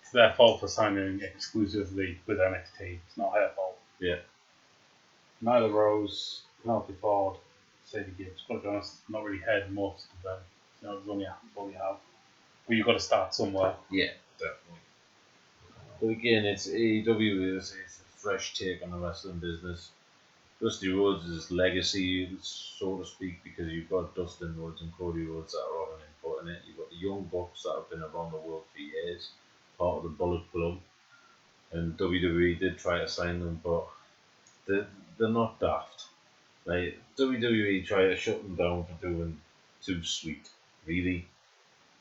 It's their fault for signing exclusively with NXT. It's not her fault. Yeah. Nyla Rose, Penelope Ford, Sadie Gibbs. Got to be honest, I've not really heard most of them. There's only a handful you have. But you've got to start somewhere. Yeah, definitely. But again, it's AEW, it's a fresh take on the wrestling business. Dusty Rhodes' is legacy, so to speak, because you've got Dustin Rhodes and Cody Rhodes that are on an input in it. You've got the Young Bucks that have been around the world for years, part of the Bullet Club. And WWE did try to sign them, but they're not daft. Like, WWE try to shut them down for doing too sweet. Really,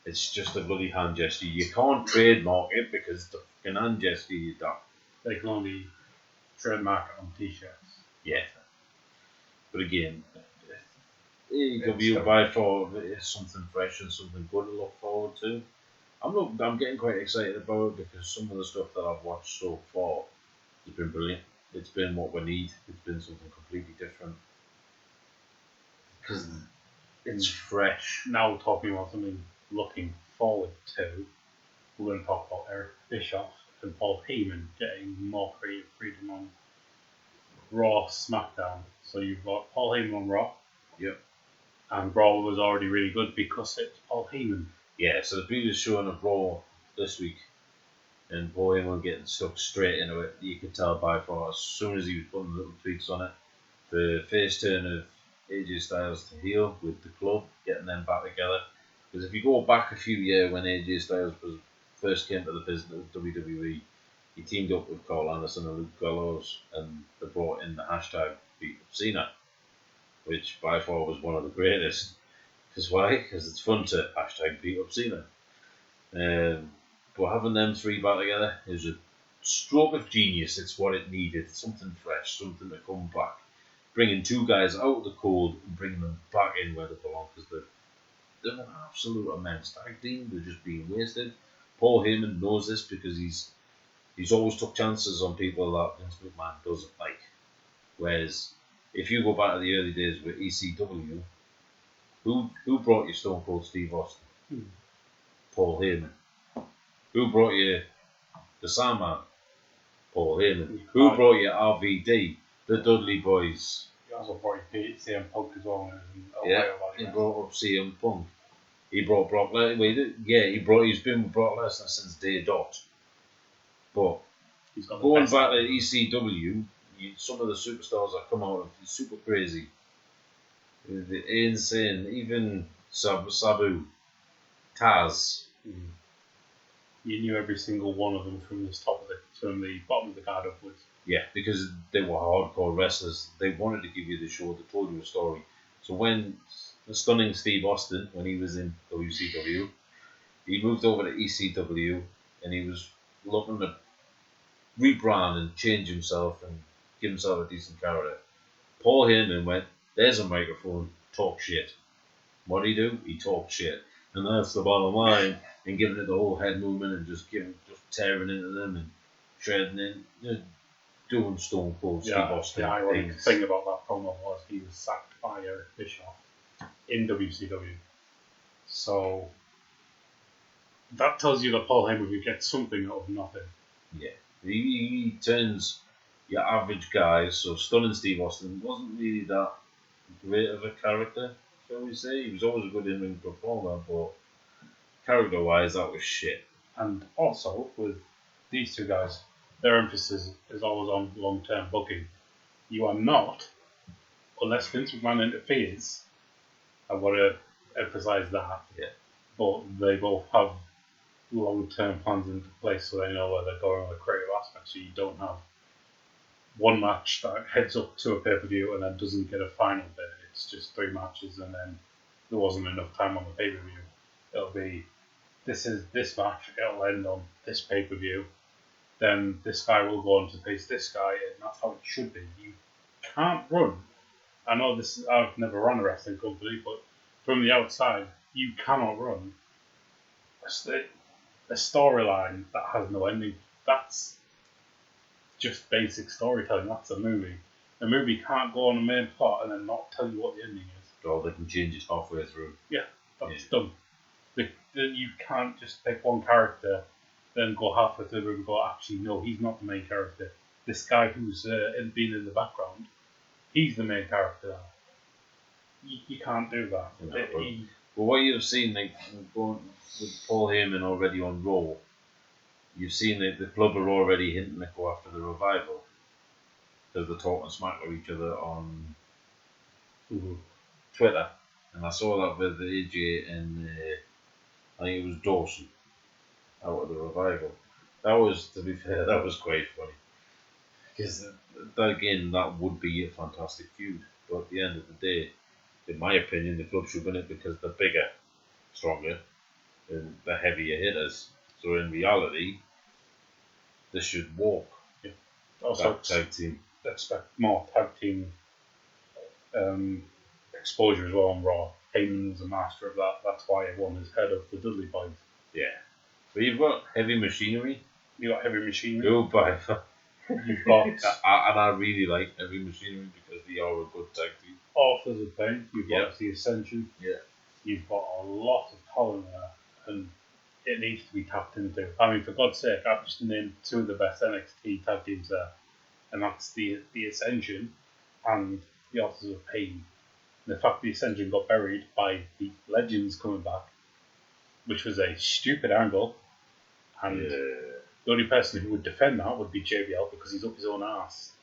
it's just a bloody hand gesture. You can't trademark it because the fucking hand gesture you daft. They can only trademark it on t-shirts. Yeah. But again, AEW by far is something fresh and something good to look forward to. I'm getting quite excited about it because some of the stuff that I've watched so far has been brilliant. It's been what we need. It's been something completely different. Because it's fresh. Now talking about something looking forward to, we're going to talk about Eric Bischoff and Paul Heyman getting more creative freedom on Raw, SmackDown. So you've got Paul Heyman on Raw. Yep. And Raw was already really good because it's Paul Heyman. Yeah, so the previous show on Raw this week, and Paul Heyman getting stuck straight into it. You could tell by far as soon as he was putting little tweaks on it. The face turn of AJ Styles to heel with the club, getting them back together. Because if you go back a few years when AJ Styles first came to the business of WWE, he teamed up with Carl Anderson and Luke Gallows, and they brought in the hashtag Beat Up Cena, which by far was one of the greatest. Because why? Because it's fun to hashtag Beat Up Cena. But having them three back together is a stroke of genius. It's what it needed. Something fresh, something to come back. bringing two guys out of the cold and bringing them back in where they belong because they're an absolute immense tag team. They're just being wasted. Paul Heyman knows this because he's always took chances on people that Vince McMahon doesn't like. Whereas if you go back to the early days with ECW, who brought you Stone Cold Steve Austin? Paul Heyman. Who brought you the Sandman? Paul Heyman. Who brought you RVD? The Dudley Boys. He also brought you CM Punk as well. He brought up CM Punk. He brought Brock Lesnar. He's been with Brock Lesnar since day dot. But going back to ECW, some of the superstars that come out are super crazy. They're insane. Even Sabu, Taz. You knew every single one of them from the bottom of the card upwards. Yeah, because they were hardcore wrestlers. They wanted to give you the show. They told you a story. So when the stunning Steve Austin, when he was in WCW, he moved over to ECW, and he was looking to rebrand and change himself and give himself a decent character. Paul Heyman went, there's a microphone, talk shit. What did he do? He talked shit. And that's the bottom line. And giving it the whole head movement and just tearing into them and shredding in, doing Stone Cold Steve Austin. The ironic thing about that promo was he was sacked by Eric Bischoff in WCW. So that tells you that Paul Heyman would get something out of nothing. Yeah. He turns your average guy, so Stunning Steve Austin wasn't really that great of a character, shall we say. He was always a good in-ring performer, but character-wise, that was shit. And also, with these two guys, their emphasis is always on long-term booking. You are not, unless Vince McMahon interferes, I want to emphasise that, but they both have long-term plans in place so they know where they're going with the creative aspect, so you don't have one match that heads up to a pay-per-view and then doesn't get a final bit. It's just 3 matches and then there wasn't enough time on the pay-per-view. It'll be, this is this match, it'll end on this pay-per-view, then this guy will go on to face this guy, and that's how it should be. You can't run. I know this. I've never run a wrestling company, but from the outside, you cannot run a storyline that has no ending. That's just basic storytelling. That's a movie. A movie can't go on a main plot and then not tell you what the ending is. Or they can change it halfway through. Yeah, that's done. You can't just pick one character, then go halfway through and go, actually, no, he's not the main character. This guy who's been in the background, he's the main character now. You can't do that. Well, what you've seen, like, going with Paul Heyman already on Raw, you've seen that the club are already hinting to go after the Revival. Because they're talking smack with each other on Twitter. And I saw that with AJ and I think it was Dawson out of the Revival. That was, to be fair, that was quite funny. Because, again, that would be a fantastic feud. But at the end of the day, in my opinion, the club should win it because they're bigger, stronger, and they're heavier hitters. So in reality, this should walk. Yeah. Also, tag team. Expect more tag team exposure as well on Raw. Heyman's a master of that. That's why everyone is head of the Dudley Boys. Yeah. But you've got Heavy Machinery. You got Heavy Machinery. Go by. You've got and I really like Heavy Machinery because they are a good tag team. Authors of Pain. You've got the Ascension. Yeah. You've got a lot of talent there, and it needs to be tapped into. I mean, for God's sake, I've just named 2 of the best NXT tag teams there, and that's the Ascension and the Authors of Pain. And the fact the Ascension got buried by the Legends coming back, which was a stupid angle, and the only person who would defend that would be JBL because he's up his own ass.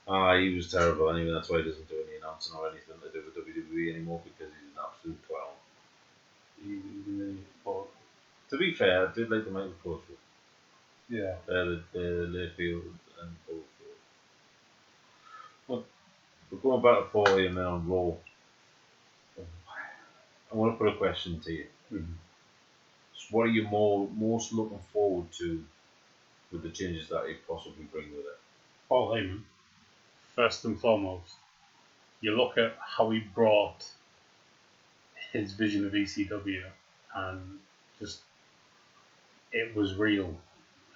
He was terrible anyway, that's why he doesn't do any announcing or anything to do with WWE anymore because he's an absolute clown. But to be fair, I did like the Michael Cole show. Yeah. The Layfield and Goldfield. But going back to Paul and then on Raw, I want to put a question to you. Mm-hmm. So what are you most looking forward to with the changes that he possibly bring with it? Paul Heyman, first and foremost. you look at how he brought his vision of ECW, and just it was real.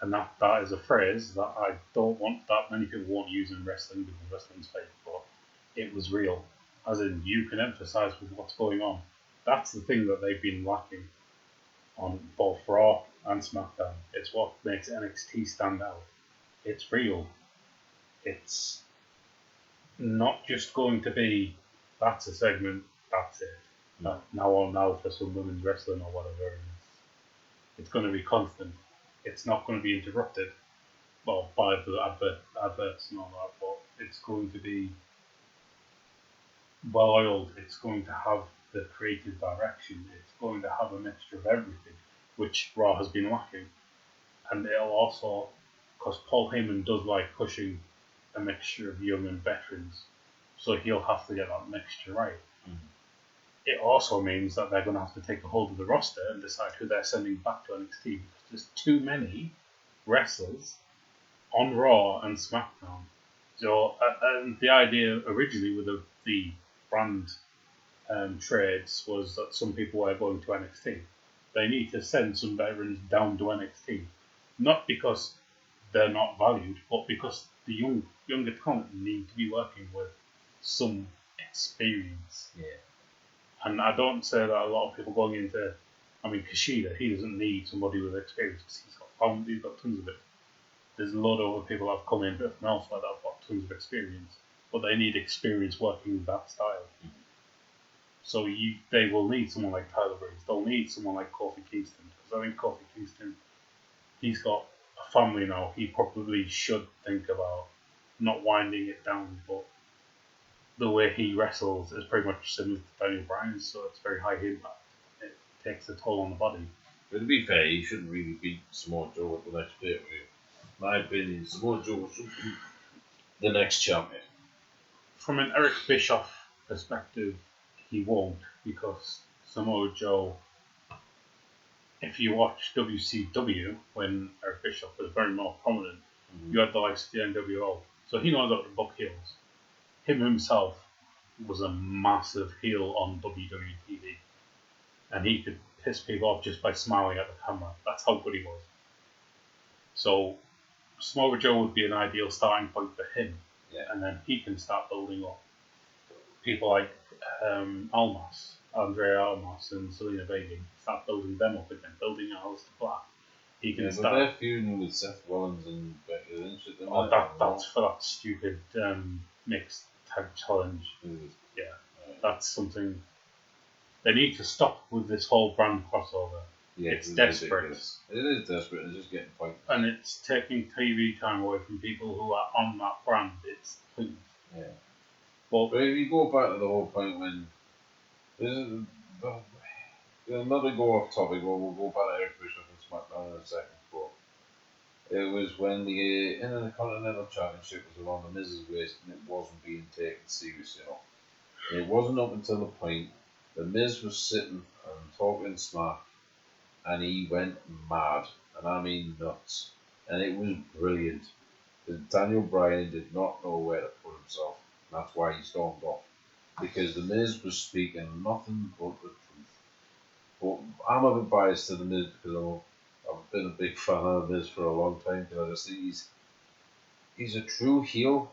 And that is a phrase that I don't want that many people won't use in wrestling because wrestling's fake, but it was real. As in, you can emphasize with what's going on. That's the thing that they've been lacking on both Raw and SmackDown. It's what makes NXT stand out. It's real. It's not just going to be, that's a segment, that's it. Now for some women's wrestling or whatever. It's going to be constant. It's not going to be interrupted, well, by the adverts and all that, but it's going to be well oiled. It's going to have the creative direction. It's going to have a mixture of everything, which Raw has been lacking. And it'll also, because Paul Heyman does like pushing a mixture of young and veterans, so he'll have to get that mixture right. It also means that they're going to have to take a hold of the roster and decide who they're sending back to NXT, because there's too many wrestlers on Raw and SmackDown. So, and the idea originally with the brand trades was that some people were going to NXT. They need to send some veterans down to NXT, not because they're not valued, but because the younger talent need to be working with some experience. Yeah. And I don't say that a lot of people going into, I mean, Kushida, he doesn't need somebody with experience because he's got tons of it. There's a lot of other people that have come in from elsewhere that have got tons of experience, but they need experience working with that style. So they will need someone like Tyler Breeze. They'll need someone like Kofi Kingston, because I think Kofi Kingston, he's got a family now. He probably should think about not winding it down, but the way he wrestles is pretty much similar to Daniel Bryan's, so it's very high impact. It takes a toll on the body. But to be fair, he shouldn't really beat Samoa Joe at the next pay-per-view. My opinion, Samoa Joe should be the next champion. From an Eric Bischoff perspective, he won't, because Samoa Joe, if you watch WCW when Eric Bischoff was very more prominent, you had the likes of the NWO, so he knows how to book heels. Him himself was a massive heel on WWE TV, and he could piss people off just by smiling at the camera. That's how good he was. So Samoa Joe would be an ideal starting point for him, and then he can start building up. People like Andrea Almas and Selena Vega, start building them up again, building Aleister Black. He can start. They're feuding with Seth Rollins and Becky Lynch at the moment. That's for that stupid mixed tag challenge. Yeah, that's something. They need to stop with this whole brand crossover. Yeah, it's desperate. Ridiculous. It is desperate. It's just getting pointless. And it's taking TV time away from people who are on that brand. It's pointless. Yeah. But if you go back to the whole point when another go off topic, we'll go back to Eric Bischoff and SmackDown in a second. But it was when the Intercontinental Championship was around the Miz's waist and it wasn't being taken seriously enough. And it wasn't up until the point the Miz was sitting and talking smack, and he went mad, and I mean nuts, and it was brilliant. Daniel Bryan did not know where to put himself. That's why he stormed off, because the Miz was speaking nothing but the truth. But I'm a bit biased to the Miz because I've been a big fan of the Miz for a long time, because I just think he's a true heel.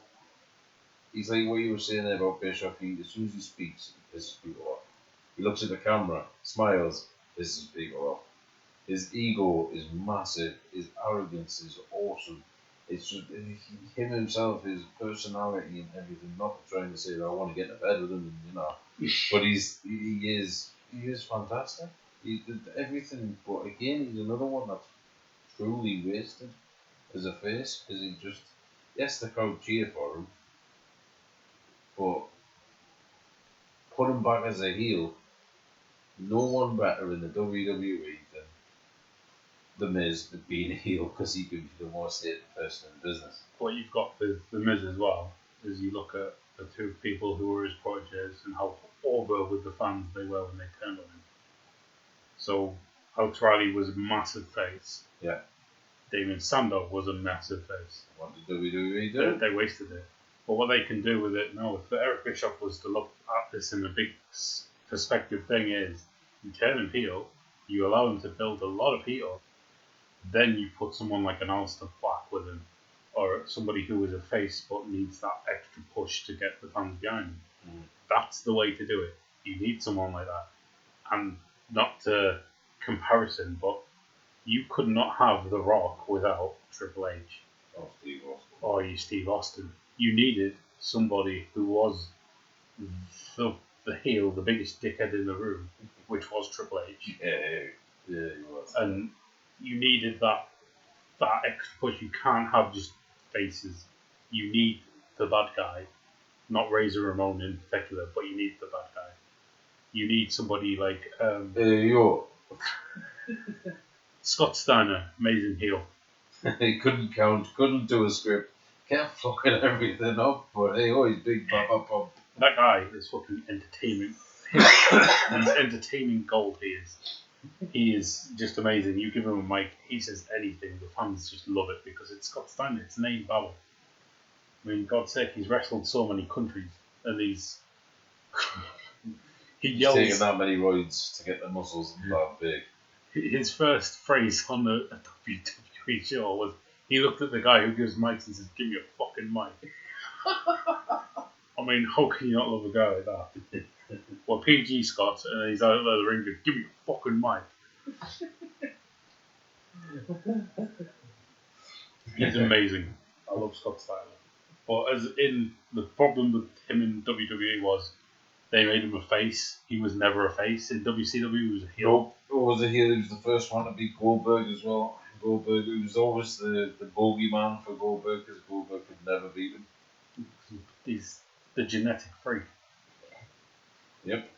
He's like what you were saying there about Bischoff. As soon as he speaks, he pisses people off. He looks at the camera, smiles, pisses people off. His ego is massive. His arrogance is awesome. It's just him himself, his personality and everything. Not trying to say that I want to get in bed with him, but he is fantastic. He did everything, but again, he's another one that's truly wasted as a face, because he just, yes, the crowd cheer for him, but put him back as a heel. No one better in the WWE than The Miz being a heel, because he could be the most hated person in business. what you've got with The Miz as well is you look at the two people who were his proteges and how over with the fans they were when they turned on him. So Alex Riley was a massive face. Yeah. Damien Sandow was a massive face. What did WWE do? They wasted it. But what they can do with it now, if Eric Bischoff was to look at this in a big perspective thing, is you turn him heel, you allow him to build a lot of heel, then you put someone like an Alistair Black with him, or somebody who is a face but needs that extra push to get the fans behind him. That's the way to do it. You need someone like that. And not to comparison, but you could not have The Rock without Triple H. Or Steve Austin. Or you Steve Austin. You needed somebody who was the heel, the biggest dickhead in the room, which was Triple H. Yeah, he was. And you needed that extra push. You can't have just faces. You need the bad guy, not Razor Ramon in particular, but you need the bad guy. You need somebody like Scott Steiner, amazing heel. He couldn't count, couldn't do a script, kept fucking everything up, but hey, oh, he's big, pop. That guy is fucking entertainment. He's entertaining gold, he is. He is just amazing. You give him a mic, he says anything, the fans just love it because it's Scott Steiner, it's Nate Bauer. I mean, God's sake, he's wrestled so many countries, and he yells. He's taken that many roids to get the muscles that big. His first phrase on the WWE show was, he looked at the guy who gives mics and says, "Give me a fucking mic." I mean, how can you not love a guy like that? Well, PG Scott, and he's out there the ring, goes, "Give me a fucking mic." He's amazing. I love Scott Steiner. But as in, the problem with him in WWE was they made him a face. He was never a face. In WCW, he was a heel. Nope. He was a heel. He was the first one to beat Goldberg as well. Goldberg, he was always the bogeyman for Goldberg because Goldberg could never beat him. He's the genetic freak. Yep.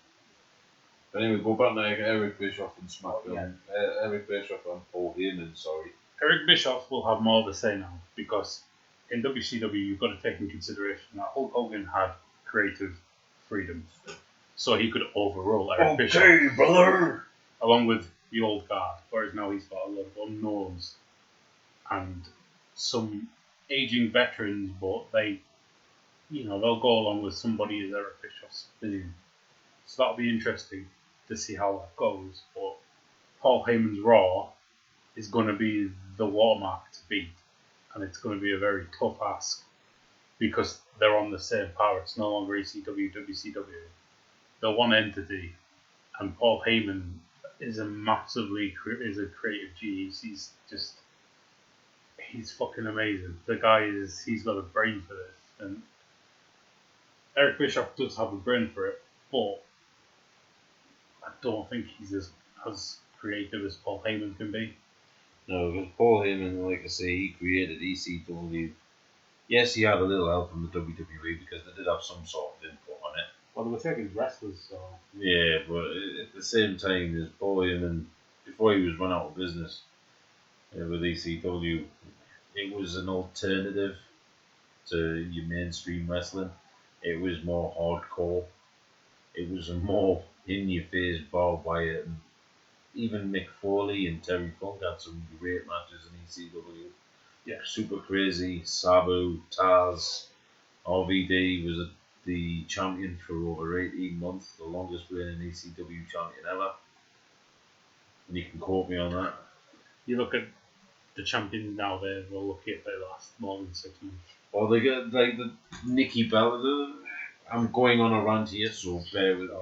But anyway, go back to Eric Bischoff and SmackDown. Eric Bischoff and Paul Heyman, sorry. Eric Bischoff will have more to say now because in WCW you've got to take into consideration that Hulk Hogan had creative freedom. So he could overrule Eric Bischoff. Okay, brother! Along with the old guard, whereas now he's got a lot of unknowns and some aging veterans, but they'll go along with somebody as Eric Bischoff's vision. So that'll be interesting to see how that goes. But Paul Heyman's Raw is going to be the watermark to beat, and it's going to be a very tough ask because they're on the same power. It's no longer ECW, WCW. They're one entity, and Paul Heyman is is a creative genius. He's fucking amazing. The guy he's got a brain for this, and Eric Bischoff does have a brain for it, but I don't think he's as creative as Paul Heyman can be. No, because Paul Heyman, like I say, he created ECW. Yes, he had a little help from the WWE because they did have some sort of input on it. Well, they were taking wrestlers, so... Yeah, but at the same time as Paul Heyman, before he was run out of business with ECW, it was an alternative to your mainstream wrestling. It was more hardcore. It was a more in-your-face barbed wire. And even Mick Foley and Terry Funk had some great matches in ECW. Yeah. Super Crazy, Sabu, Taz, RVD was the champion for over 18 months, the longest reigning ECW champion ever. And you can quote me on that. You look at the champions now, they're lucky if they last more than 6 months. Or they get like the Nikki Bella. I'm going on a rant here, so bear with me.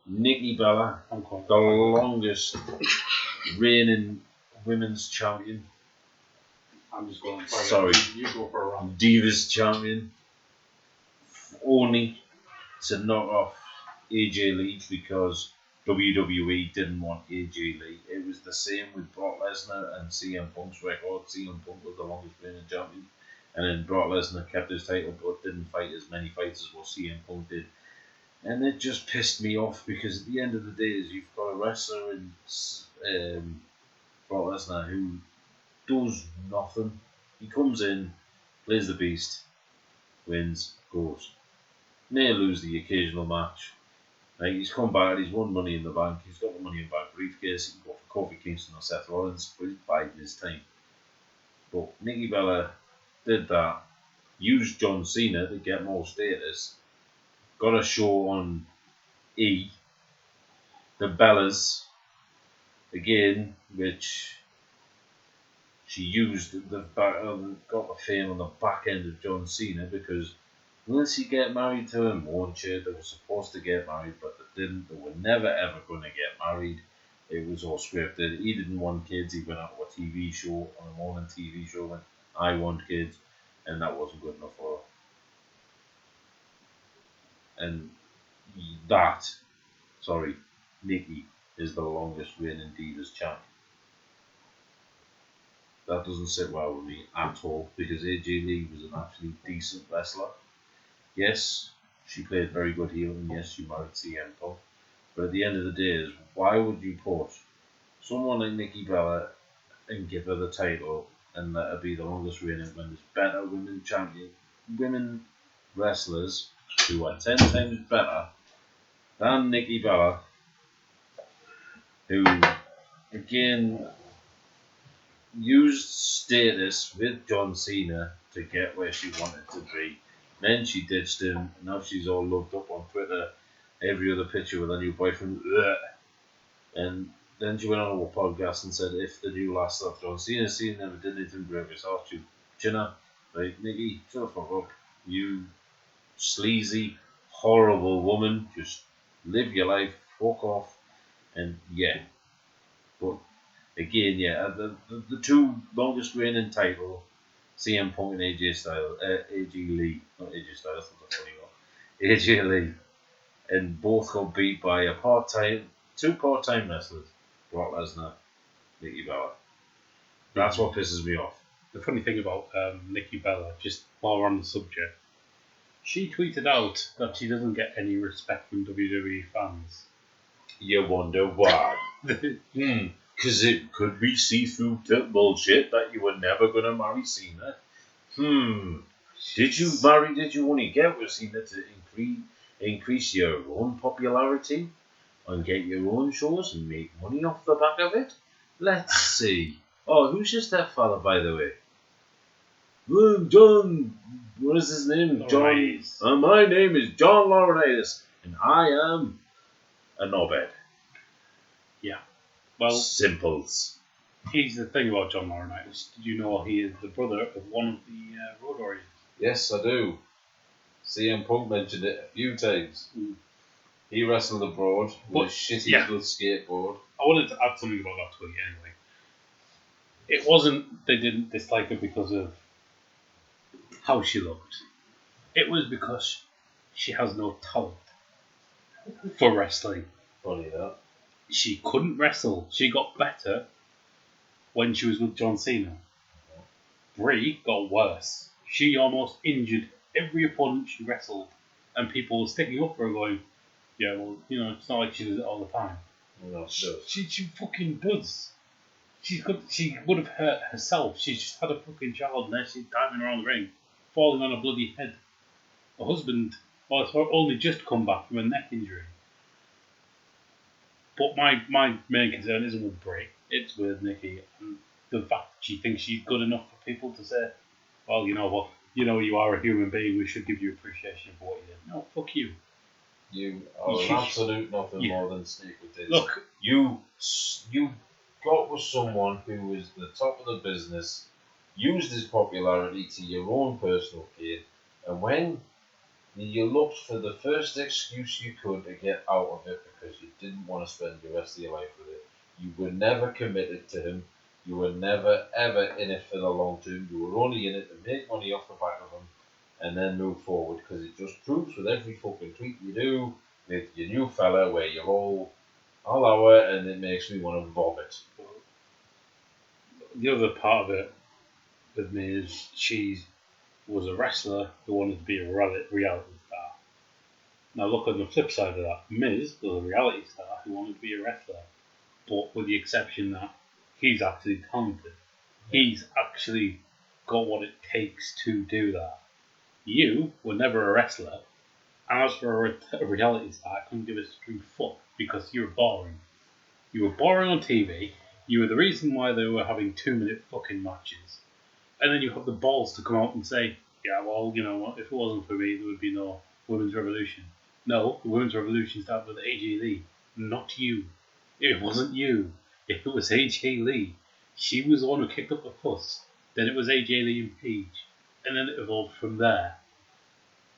Nikki Bella, the longest reigning women's champion. I'm just going. Sorry. You go for a rant. Divas champion. Only to knock off AJ Lee because WWE didn't want AJ Lee. It was the same with Brock Lesnar and CM Punk's record. CM Punk was the longest reigning champion. And then Brock Lesnar kept his title but didn't fight as many fights as what CM Punk did. And it just pissed me off because at the end of the day you've got a wrestler in Brock Lesnar who does nothing. He comes in, plays the beast, wins, goes. May lose the occasional match. Like he's come back, he's won Money in the Bank, he's got the Money in the Bank briefcase, he can go for Kofi Kingston or Seth Rollins, but he's biding his time. But Nikki Bella did that, used John Cena to get more status. Got a show on E, the Bellas, again, which she used got the fame on the back end of John Cena because will she get married to him? Won't she? They were supposed to get married, but they didn't. They were never ever going to get married. It was all scripted. He didn't want kids. He went out to a TV show, on a morning TV show, and I want kids, and that wasn't good enough for her. And Nikki is the longest reigning Divas champ. That doesn't sit well with me at all because AJ Lee was an actually decent wrestler. Yes, she played very good heel, and yes, she married CM Punk. But at the end of the day, is why would you put someone like Nikki Bella and give her the title and let her be the longest reigning when there's better women wrestlers who are 10 times better than Nikki Bella, who again used status with John Cena to get where she wanted to be. Then she ditched him. Now she's all loved up on Twitter. Every other picture with her new boyfriend. Ugh. And then she went on a podcast and said, if the new last of John Cena never did anything to break his heart, you chinner. Like, Nikki, shut the fuck up. You sleazy, horrible woman. Just live your life. Fuck off. And yeah. But again, yeah, the two longest reigning title, CM Punk and AJ Lee, not AJ Styles, that's a funny one, AJ Lee, and both got beat by two part-time wrestlers, Brock Lesnar, Nikki Bella. That's what pisses me off. The funny thing about Nikki Bella, just while we're on the subject, she tweeted out that she doesn't get any respect from WWE fans. You wonder why? Because it could be see-through bullshit that you were never going to marry Cena. Did you only get with Cena to increase your own popularity and get your own shows and make money off the back of it? Let's see. Oh, who's your stepfather, by the way? John, what is his name? John. My name is John Laurinaitis, and I am a knobhead. Yeah. Well, simples. Here's the thing about John Laurinaitis. Did you know he is the brother of one of the Road Warriors? Yes, I do. CM Punk mentioned it a few times. He wrestled abroad with a shitty little skateboard. I wanted to add something about that tweet anyway. It wasn't they didn't dislike her because of how she looked. It was because she has no talent for wrestling. Funny that. She couldn't wrestle. She got better when she was with John Cena. Brie got worse. She almost injured every opponent she wrestled, and people were sticking up for her going, yeah, well, it's not like she does it all the time. No, she fucking does. She would have hurt herself. She just had a fucking child, and then she's diving around the ring, falling on her bloody head. Her husband has only just come back from a neck injury. But my main concern isn't with Brie, it's with Nikki, and the fact that she thinks she's good enough for people to say, well, you know what, you are a human being, we should give you appreciation for what you did. No, fuck you. You are an absolute nothing more than snake with this. Look, you got with someone who was the top of the business, used his popularity to your own personal gain, and when you looked for the first excuse you could to get out of it because you didn't want to spend the rest of your life with it. You were never committed to him. You were never, ever in it for the long term. You were only in it to make money off the back of him and then move forward because it just proves with every fucking tweet you do with your new fella where you're all hour and it makes me want to vomit. The other part of it with me is she was a wrestler who wanted to be a reality star. Now look on the flip side of that. Miz was a reality star who wanted to be a wrestler, but with the exception that he's actually talented. He's actually got what it takes to do that. You were never a wrestler, and as for a reality star, I couldn't give a string fuck because you were boring. You were boring on TV, you were the reason why they were having 2-minute fucking matches, and then you have the balls to come out and say, yeah, well, you know what? If it wasn't for me, there would be no women's revolution. No, the women's revolution started with AJ Lee, not you. It wasn't you. If it was AJ Lee, she was the one who kicked up the fuss. Then it was AJ Lee and Paige, and then it evolved from there.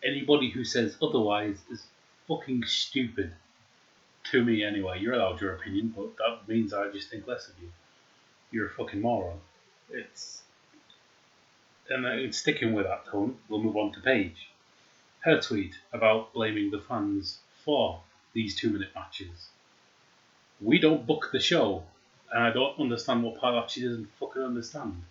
Anybody who says otherwise is fucking stupid. To me, anyway. You're allowed your opinion, but that means I just think less of you. You're a fucking moron. And sticking with that tone, we'll move on to Paige. Her tweet about blaming the fans for these 2-minute matches. We don't book the show, and I don't understand what part of that she doesn't fucking understand.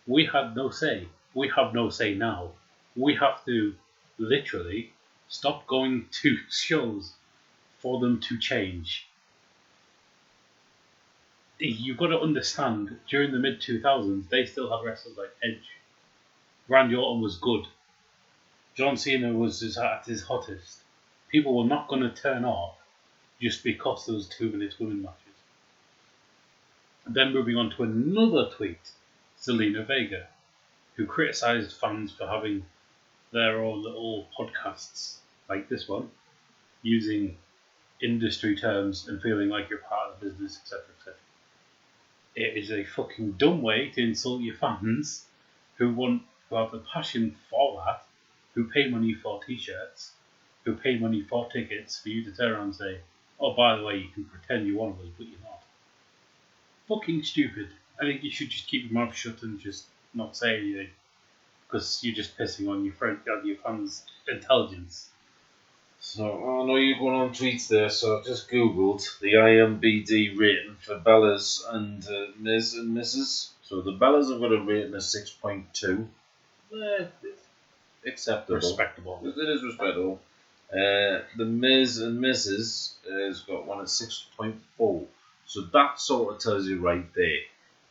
We had no say. We have no say now. We have to literally stop going to shows for them to change. You've got to understand, during the mid-2000s, they still had wrestlers like Edge. Randy Orton was good. John Cena was at his hottest. People were not going to turn off just because there was 2-minute women matches. Then moving on to another tweet, Zelina Vega, who criticised fans for having their own little podcasts like this one, using industry terms and feeling like you're part of the business, etc., etc. It is a fucking dumb way to insult your fans who have the passion for that, who pay money for t-shirts, who pay money for tickets for you to turn around and say, oh, by the way, you can pretend you're one of us, but you're not. Fucking stupid. I think you should just keep your mouth shut and just not say anything, because you're just pissing on your fans' intelligence. So, I know you're going on tweets there, so I've just googled the IMBD rating for Bellas and Ms. and Mrs. So the Bellas have got a rating of 6.2. It's acceptable. Respectable. It is respectable. The Ms. and Mrs. has got one at 6.4. So that sort of tells you right there.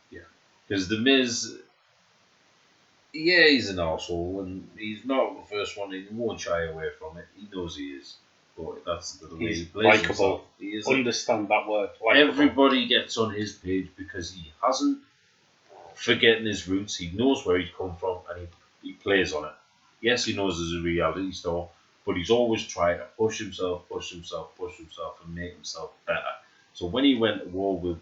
Yeah. Because the Miz, yeah, he's an arsehole, and he's not the first one. He won't shy away from it. He knows he is. But that's the way he plays himself. He is understand that word. Likeable. Everybody gets on his page because he hasn't forgotten his roots. He knows where he's come from, and he plays on it. Yes, he knows there's a reality star, but he's always trying to push himself, and make himself better. So when he went to war with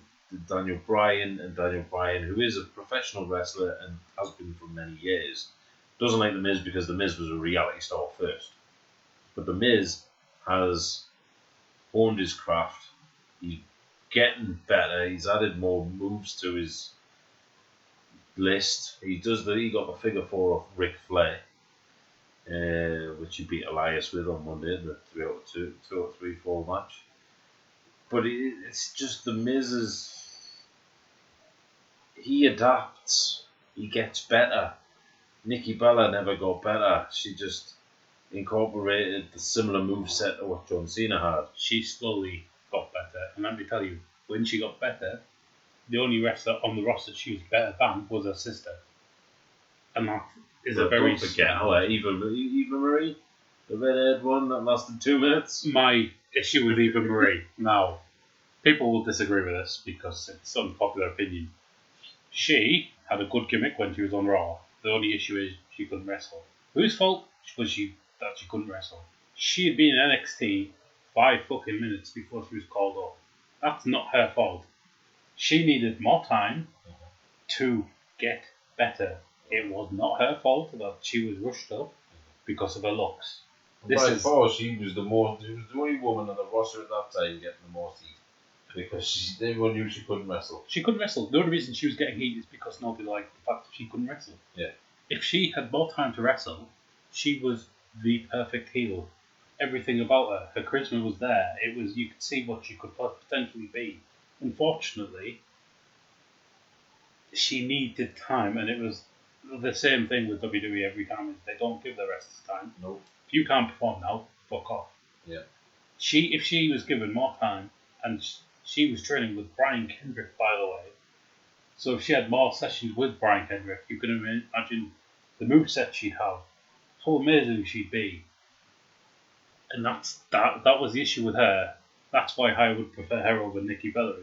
Daniel Bryan, who is a professional wrestler and has been for many years, doesn't like The Miz because The Miz was a reality star first. But The Miz has honed his craft. He's getting better. He's added more moves to his list. He got the figure 4 of Ric Flair, which he beat Elias with on Monday, the 3 out of 3 4 match. But it's just The Miz he adapts. He gets better. Nikki Bella never got better. She just incorporated the similar moveset to what John Cena had. She slowly got better. And let me tell you, when she got better, the only wrestler on the roster she was better than was her sister. And that is a very... Don't forget Eva Marie, the redhead one that lasted 2 minutes. My issue with Eva Marie, now, people will disagree with this because it's unpopular opinion. She had a good gimmick when she was on Raw. The only issue is she couldn't wrestle. Whose fault was that she couldn't wrestle? She had been in NXT 5 fucking minutes before she was called up. That's not her fault. She needed more time to get better. It was not her fault that she was rushed up because of her looks. She was the only woman on the roster at that time getting the most heat. Because everyone knew she couldn't wrestle. She couldn't wrestle. The only reason she was getting heat is because nobody liked the fact that she couldn't wrestle. Yeah. If she had more time to wrestle, she was the perfect heel. Everything about her charisma was there. You could see what she could potentially be. Unfortunately, she needed time, and it was the same thing with WWE every time. They don't give the wrestlers time. No. If you can't perform now, fuck off. Yeah. If she was given more time, and she was training with Brian Kendrick, by the way. So if she had more sessions with Brian Kendrick, you can imagine the moveset she'd have, how amazing she'd be. And that was the issue with her. That's why I would prefer her over Nikki Bella.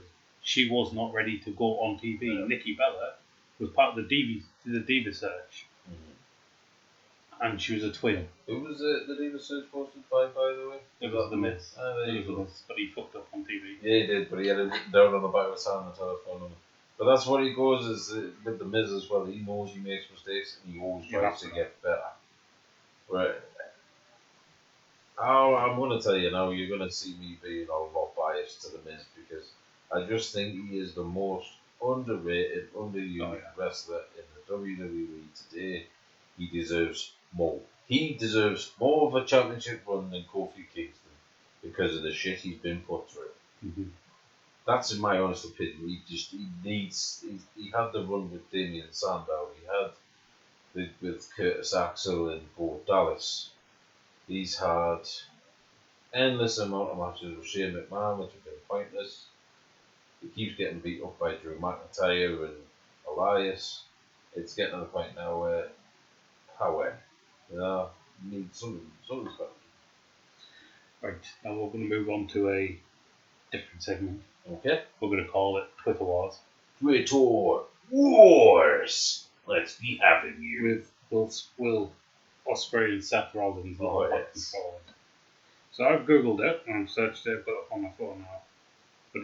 She was not ready to go on TV. Yeah. Nikki Bella was part of the Diva search. Mm-hmm. and she was a twin. Who was it that he was so posted by the way? It was The Miz. Ah, there you go. But he fucked up on TV. Yeah, he did, but he had it written down on the back of his hand, the telephone number. But that's what he goes is with the Miz as well. He knows he makes mistakes and he always tries to get better. Right. I'm going to tell you now, you're going to see me being a lot biased to the Miz because I just think he is the most underrated, underused wrestler in the WWE today. He deserves more. He deserves more of a championship run than Kofi Kingston because of the shit he's been put through. Mm-hmm. That's in my honest opinion. He had the run with Damien Sandow. He had with Curtis Axel and Bo Dallas. He's had endless amount of matches with Shane McMahon, which have been pointless. He keeps getting beat up by Drew McIntyre and Elias. It's getting to the point now where, need something's better. Right, now we're going to move on to a different segment. Okay. We're going to call it Twitter Wars. Twitter Wars. Let's be having you. With Will Ospreay and Seth Rollins. Oh, yes. So I've googled it and I've searched it, put it up on my phone now. But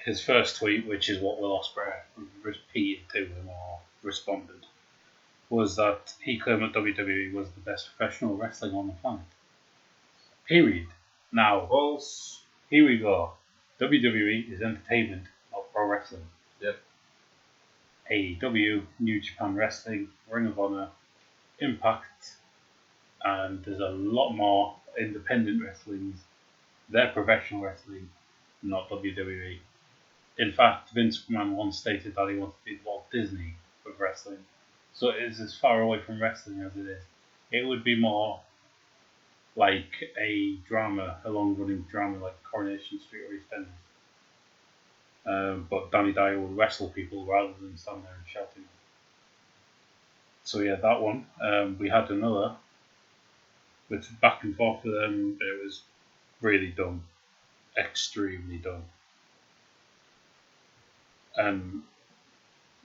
his first tweet, which is what Will Ospreay repeated to him or responded, was that he claimed that WWE was the best professional wrestling on the planet. Period. Now, False. Here we go. WWE is entertainment, not pro wrestling. Yep. AEW, New Japan Wrestling, Ring of Honor, Impact, and there's a lot more independent wrestlings. They're professional wrestling, not WWE. In fact, Vince McMahon once stated that he wanted to be Walt Disney of wrestling. So it is as far away from wrestling as it is. It would be more like a long-running drama like Coronation Street or EastEnders. But Danny Dyer would wrestle people rather than stand there and shouting. So yeah, that one. We had another with back and forth with them. It was really dumb, extremely dumb.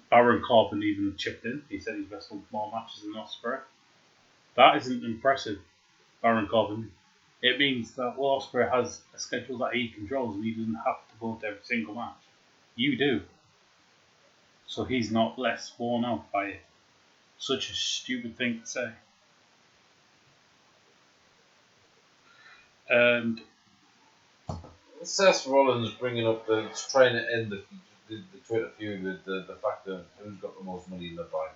Baron Corbin even chipped in. He said he's wrestled more matches than Ospreay. That isn't impressive, Baron Corbin. It means that Will Ospreay has a schedule that he controls and he doesn't have to go to every single match. You do. So he's not less worn out by it. Such a stupid thing to say. And Seth Rollins bringing up trying to end the Twitter feud with the fact that who's got the most money in the bank.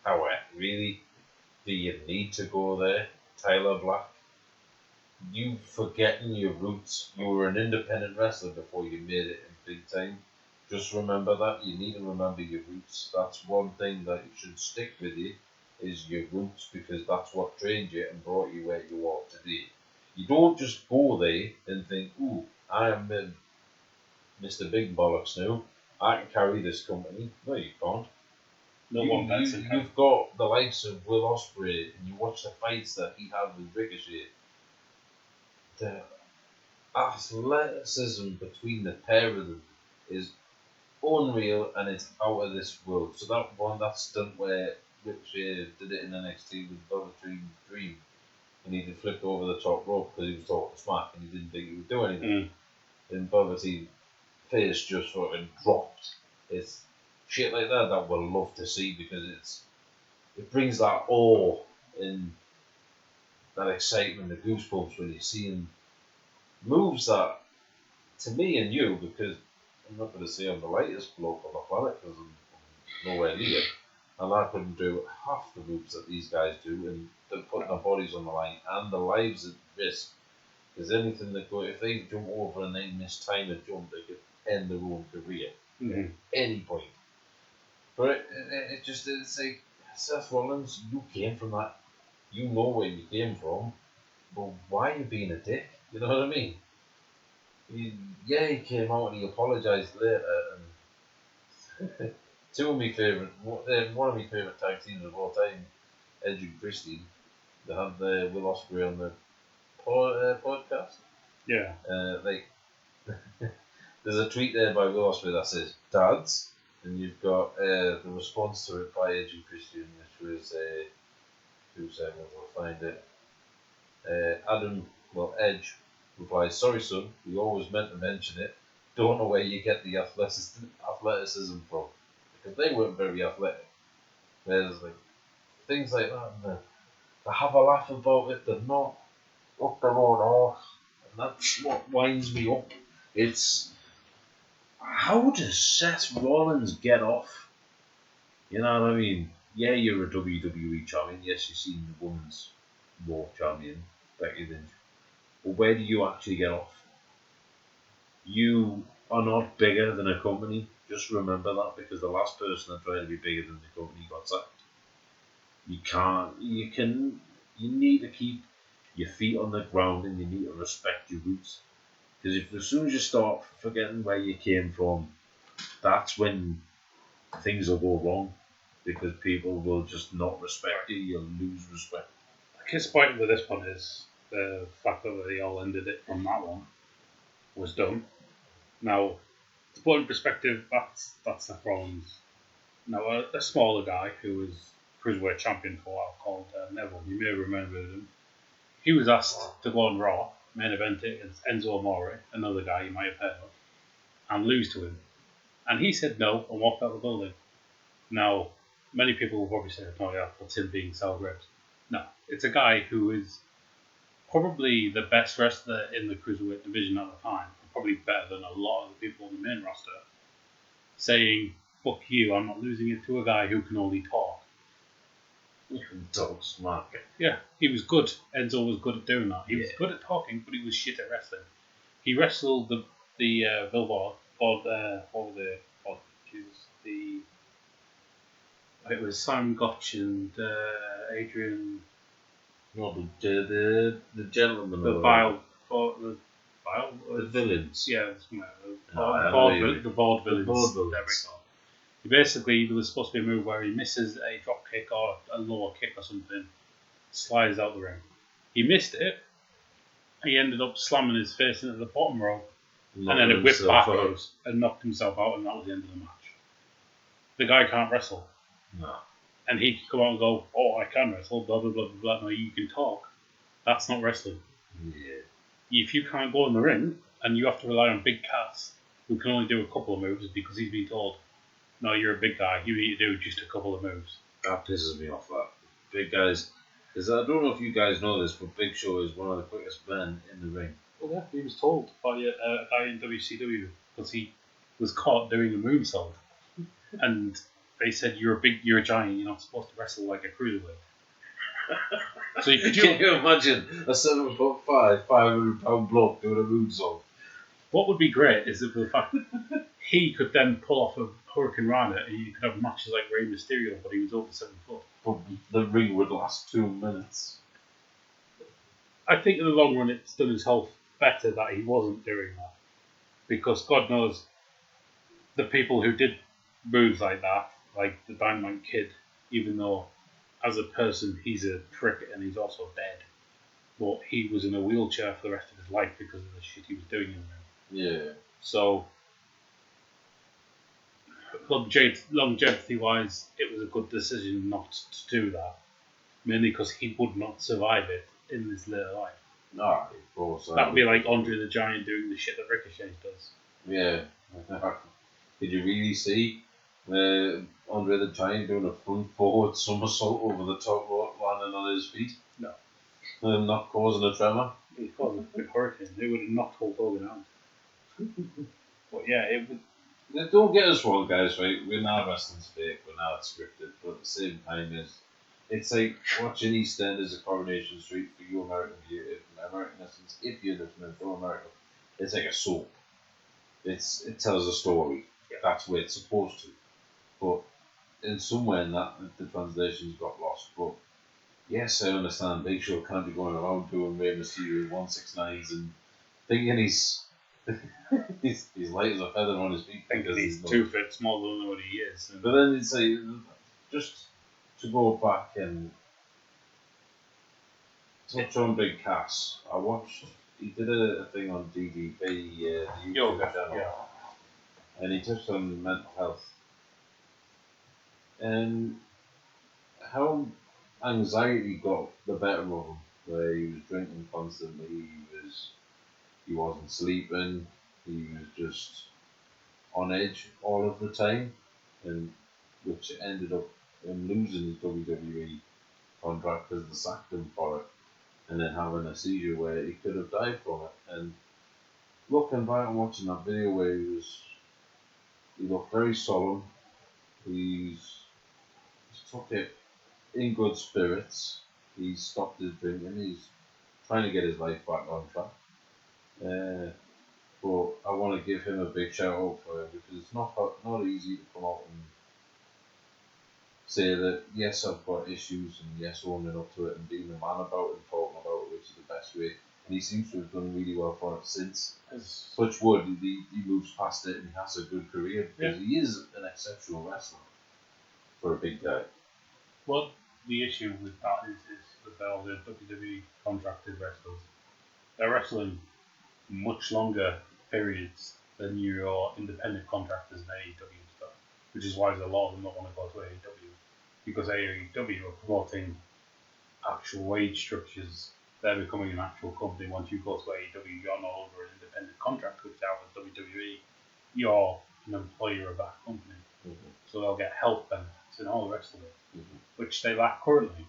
However, really, do you need to go there, Tyler Black? You forgetting your roots. You were an independent wrestler before you made it in big time. Just remember that. You need to remember your roots. That's one thing that should stick with you, is your roots, because that's what trained you and brought you where you are today. You don't just go there and think, ooh, I am Mr. Big Bollocks now. I can carry this company. No, you can't. You've got the likes of Will Ospreay, and you watch the fights that he had with Ricochet. The athleticism between the pair of them is unreal, and it's out of this world. So that stunt where Ricochet did it in NXT with Velveteen Dream, and he flipped over the top rope because he was talking smack and he didn't think he would do anything. Then Velveteen face just fucking dropped. It's shit like that we'll love to see, because it brings that awe and that excitement, the goosebumps when you see him moves that, to me and you, because I'm not going to say I'm the lightest bloke on the planet because I'm nowhere near, and I couldn't do half the moves that these guys do, and they're putting their bodies on the line and their lives at risk. Because anything that if they jump over and they mistime a jump, they could end their own career at any point. But it's like, Seth Rollins, you came from that. You know where you came from, but why are you being a dick? You know what I mean? He came out and he apologised later. And one of my favourite tag teams of all time, Edge and Christine, they had Will Ospreay on the podcast. Yeah. There's a tweet there by Will Ospreay that says "Dads," and you've got the response to it by Edge and Christian, which was 2 seconds, I'll find it. Edge replies, "Sorry, son, we always meant to mention it. Don't know where you get the athleticism from, because they weren't very athletic. There's like things like that, and they have a laugh about it. They're not up their own arse, and that's what winds me up. It's how does Seth Rollins get off? You know what I mean? Yeah, you're a WWE champion. Yes, you've seen the women's Raw champion, Becky Lynch. But where do you actually get off? You are not bigger than a company. Just remember that, because the last person that tried to be bigger than the company got sacked. You can't. You need to keep your feet on the ground, and you need to respect your roots. Because if as soon as you start forgetting where you came from, that's when things will go wrong. Because people will just not respect you. You'll lose respect. His point with this one is the fact that they all ended it on that one was done. Now, to put in perspective, that's Seth Rollins. Now, a smaller guy who was cruiserweight champion for a while called Neville. You may remember him. He was asked to go on Raw, main event it against Enzo Amore, another guy you might have heard of, and lose to him. And he said no and walked out of the building. Now, many people will probably say, "Oh yeah, that's him being sour grapes." No, it's a guy who is probably the best wrestler in the cruiserweight division at the time, probably better than a lot of the people on the main roster, saying, "Fuck you, I'm not losing it to a guy who can only talk." Dog smart. Yeah, he was good. Enzo was good at doing that. He was good at talking, but he was shit at wrestling. He wrestled the Billboard, what was it? It was Simon Gotch and Adrian. No, the gentleman. The villains. Yeah, the bald villains. There we go. Basically, there was supposed to be a move where he misses a drop kick or a lower kick or something, slides out the ring. He missed it. He ended up slamming his face into the bottom rope, and then it whipped backwards and knocked himself out, and that was the end of the match. The guy can't wrestle. No. And he could come out and go, "Oh, I can wrestle, blah, blah, blah, blah, blah." No, you can talk. That's not wrestling. Yeah. If you can't go in the ring, and you have to rely on big cats who can only do a couple of moves because he's been told, "No, you're a big guy, you need to do just a couple of moves." That pisses me off, that. Big guys. Because I don't know if you guys know this, but Big Show is one of the quickest men in the ring. Well, yeah, he was told by a guy in WCW because he was caught doing a moonsault. And they said, you're a giant, you're not supposed to wrestle like a cruiserweight. So Can you imagine a 7'5", 500-pound bloke doing a moonsault? What would be great is if the fact that he could then pull off a Hurricane Rana and you could have matches like Rey Mysterio, but he was over 7 foot. But the ring would last 2 minutes. I think in the long run it's done his health better that he wasn't doing that. Because God knows the people who did moves like that, like the Dynamite Kid, even though as a person he's a prick and he's also dead, but he was in a wheelchair for the rest of his life because of the shit he was doing in there. Yeah. So longevity wise, it was a good decision not to do that, mainly because he would not survive it in his later life. No, of course. That would be like Andre the Giant doing the shit that Ricochet does. Yeah. Did you really see Andre the Giant doing a front forward somersault over the top rope, landing on his feet? No. And not causing a tremor? He caused a big hurricane. They would have knocked Hulk Hogan out. But yeah, it would. Don't get us wrong, guys, right? We're not wrestling's fake, we're not scripted, but at the same time, it's like watching EastEnders of Coronation Street for you American listeners, if you're listening from America. It's like a soap. It tells a story. Yeah. That's where it's supposed to. But in somewhere in that, the translations got lost. But yes, I understand. Big Show can't be going around doing Rey Mysterio 169s and thinking he's light as a feather on his feet. Because he's 2 feet smaller than what he is. But then it's like, just to go back and touch on Big Cass, I watched, he did a thing on DDP, the YouTube channel, and he touched on mental health. And how anxiety got the better of him, where he was drinking constantly, he wasn't sleeping, he was just on edge all of the time, and which ended up him losing his WWE contract because they sacked him for it, and then having a seizure where he could have died from it. And looking back and watching that video where he looked very solemn. He's took it in good spirits. He's stopped his drinking. He's trying to get his life back on track. But I want to give him a big shout out for it because it's not easy to come out and say that yes, I've got issues, and yes, owning up to it and being a man about it and talking about it, which is the best way. And he seems to have done really well for it since. Touch wood, he moves past it and he has a good career because he is an exceptional wrestler for a big guy. Well, the issue with that is with all the WWE contracted wrestlers. They're wrestling much longer periods than your independent contractors in AEW stuff, which is why there's a lot of them don't want to go to AEW, because AEW are promoting actual wage structures. They're becoming an actual company. Once you go to AEW, you're no longer an independent contractor with WWE. You're an employer of that company. Mm-hmm. So they'll get health benefits and all the rest of it, which they lack currently.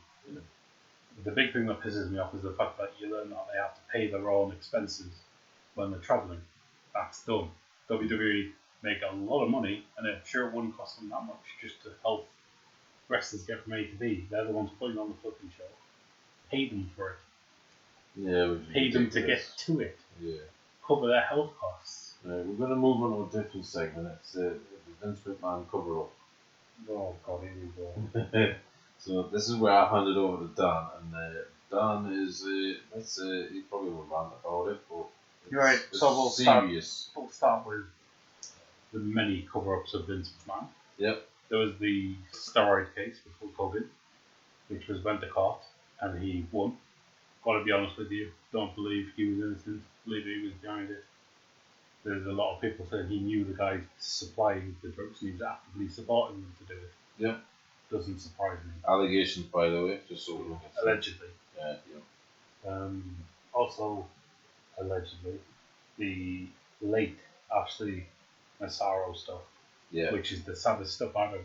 The big thing that pisses me off is the fact that you learn that they have to pay their own expenses when they're travelling. That's done. WWE make a lot of money, and I'm sure it wouldn't cost them that much just to help wrestlers get from A to B. They're the ones putting on the flipping show. Pay them for it. Yeah, pay them to get to it. Yeah. Cover their health costs. We're going to move on to a different segment. It's the Vince McMahon cover up. Oh God, here we go. So this is where I hand it over to Dan, and Dan is he probably will rant about it, but you're right. So we'll start with the many cover-ups of Vince McMahon. Yep. There was the steroid case before COVID, which went to court, and he won. Got to be honest with you, don't believe he was innocent. Believe he was behind it. There's a lot of people saying he knew the guy supplying the drugs and he was actively supporting them to do it. Yeah. Doesn't surprise me. Allegations, by the way, just so we look at allegedly. Yeah. Also, allegedly, the late Ashley Massaro stuff, which is the saddest stuff I've ever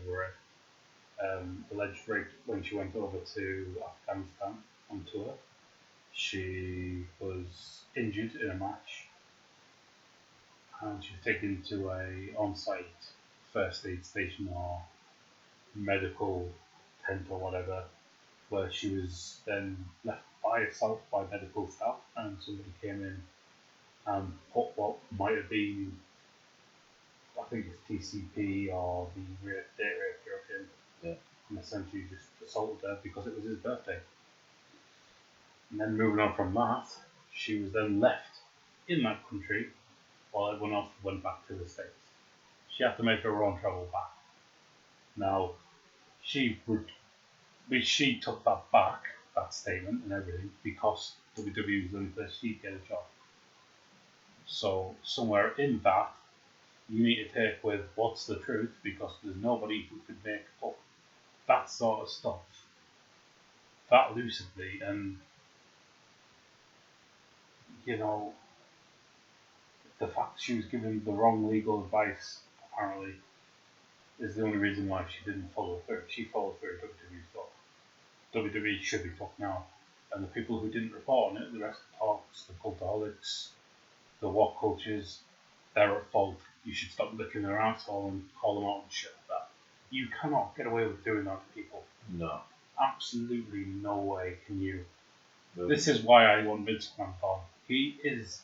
read. Alleged rape when she went over to Afghanistan on tour. She was injured in a match, and she was taken to a on-site first aid station or medical tent or whatever, where she was then left by herself by medical staff, and somebody came in and put what might have been, I think it's TCP or the date rape drug in, and essentially just assaulted her because it was his birthday. And then moving on from that, she was then left in that country while everyone else went back to the States. She had to make her own travel back. Now, she took that back, that statement and everything, because WWE was the only place she'd get a job. So somewhere in that, you need to take with what's the truth, because there's nobody who could make up that sort of stuff that lucidly. And you know, the fact she was given the wrong legal advice, apparently, is the only reason why she didn't follow through. She followed through WWE stuff. WWE should be fucked now. And the people who didn't report on it, the rest of the talks, the cultaholics, the what cultures, they're at fault. You should stop licking their asshole and call them out and shit like that. You cannot get away with doing that to people. No. Absolutely no way can you. No. This is why I want Vince McMahon gone. He is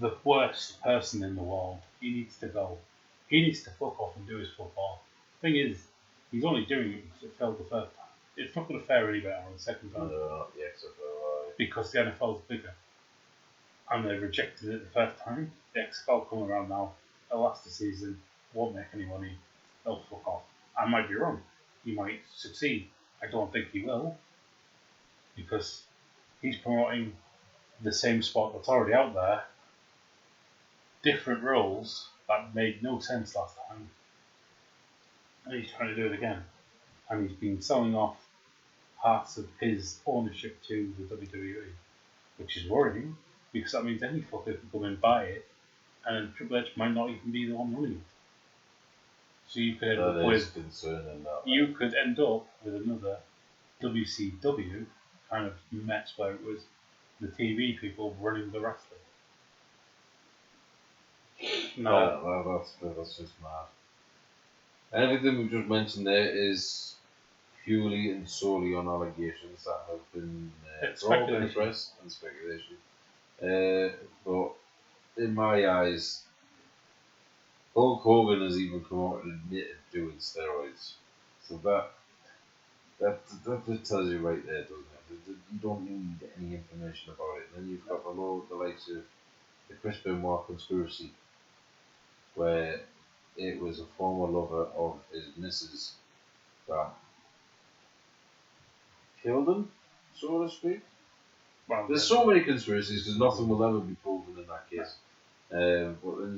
the worst person in the world. He needs to go. He needs to fuck off and do his football. Thing is, he's only doing it because it failed the first time. It's not going to fare any better on the second time. No, the XFL. Because the NFL's bigger. And they rejected it the first time. The XFL come around now. They'll last the season. Won't make any money. They'll fuck off. I might be wrong. He might succeed. I don't think he will. Because he's promoting the same sport that's already out there. Different rules that made no sense last time. And he's trying to do it again. And he's been selling off parts of his ownership to the WWE, which is worrying because that means any fucker could come and buy it, and Triple H might not even be the one running it. So you could end up with concerning that. you could end up with another WCW kind of mess where it was the TV people running the wrestling. No, That's just mad. Everything we've just mentioned there is purely and solely on allegations that have been brought in the press and speculation. But in my eyes, Hulk Hogan has even come out and admitted doing steroids. So that just tells you right there, doesn't it? You don't need any information about it. Then you've got the likes of the Chris Benoit conspiracy, where it was a former lover of his missus that killed him, so to speak. well, There's so many conspiracies because nothing will ever be proven in that case. But then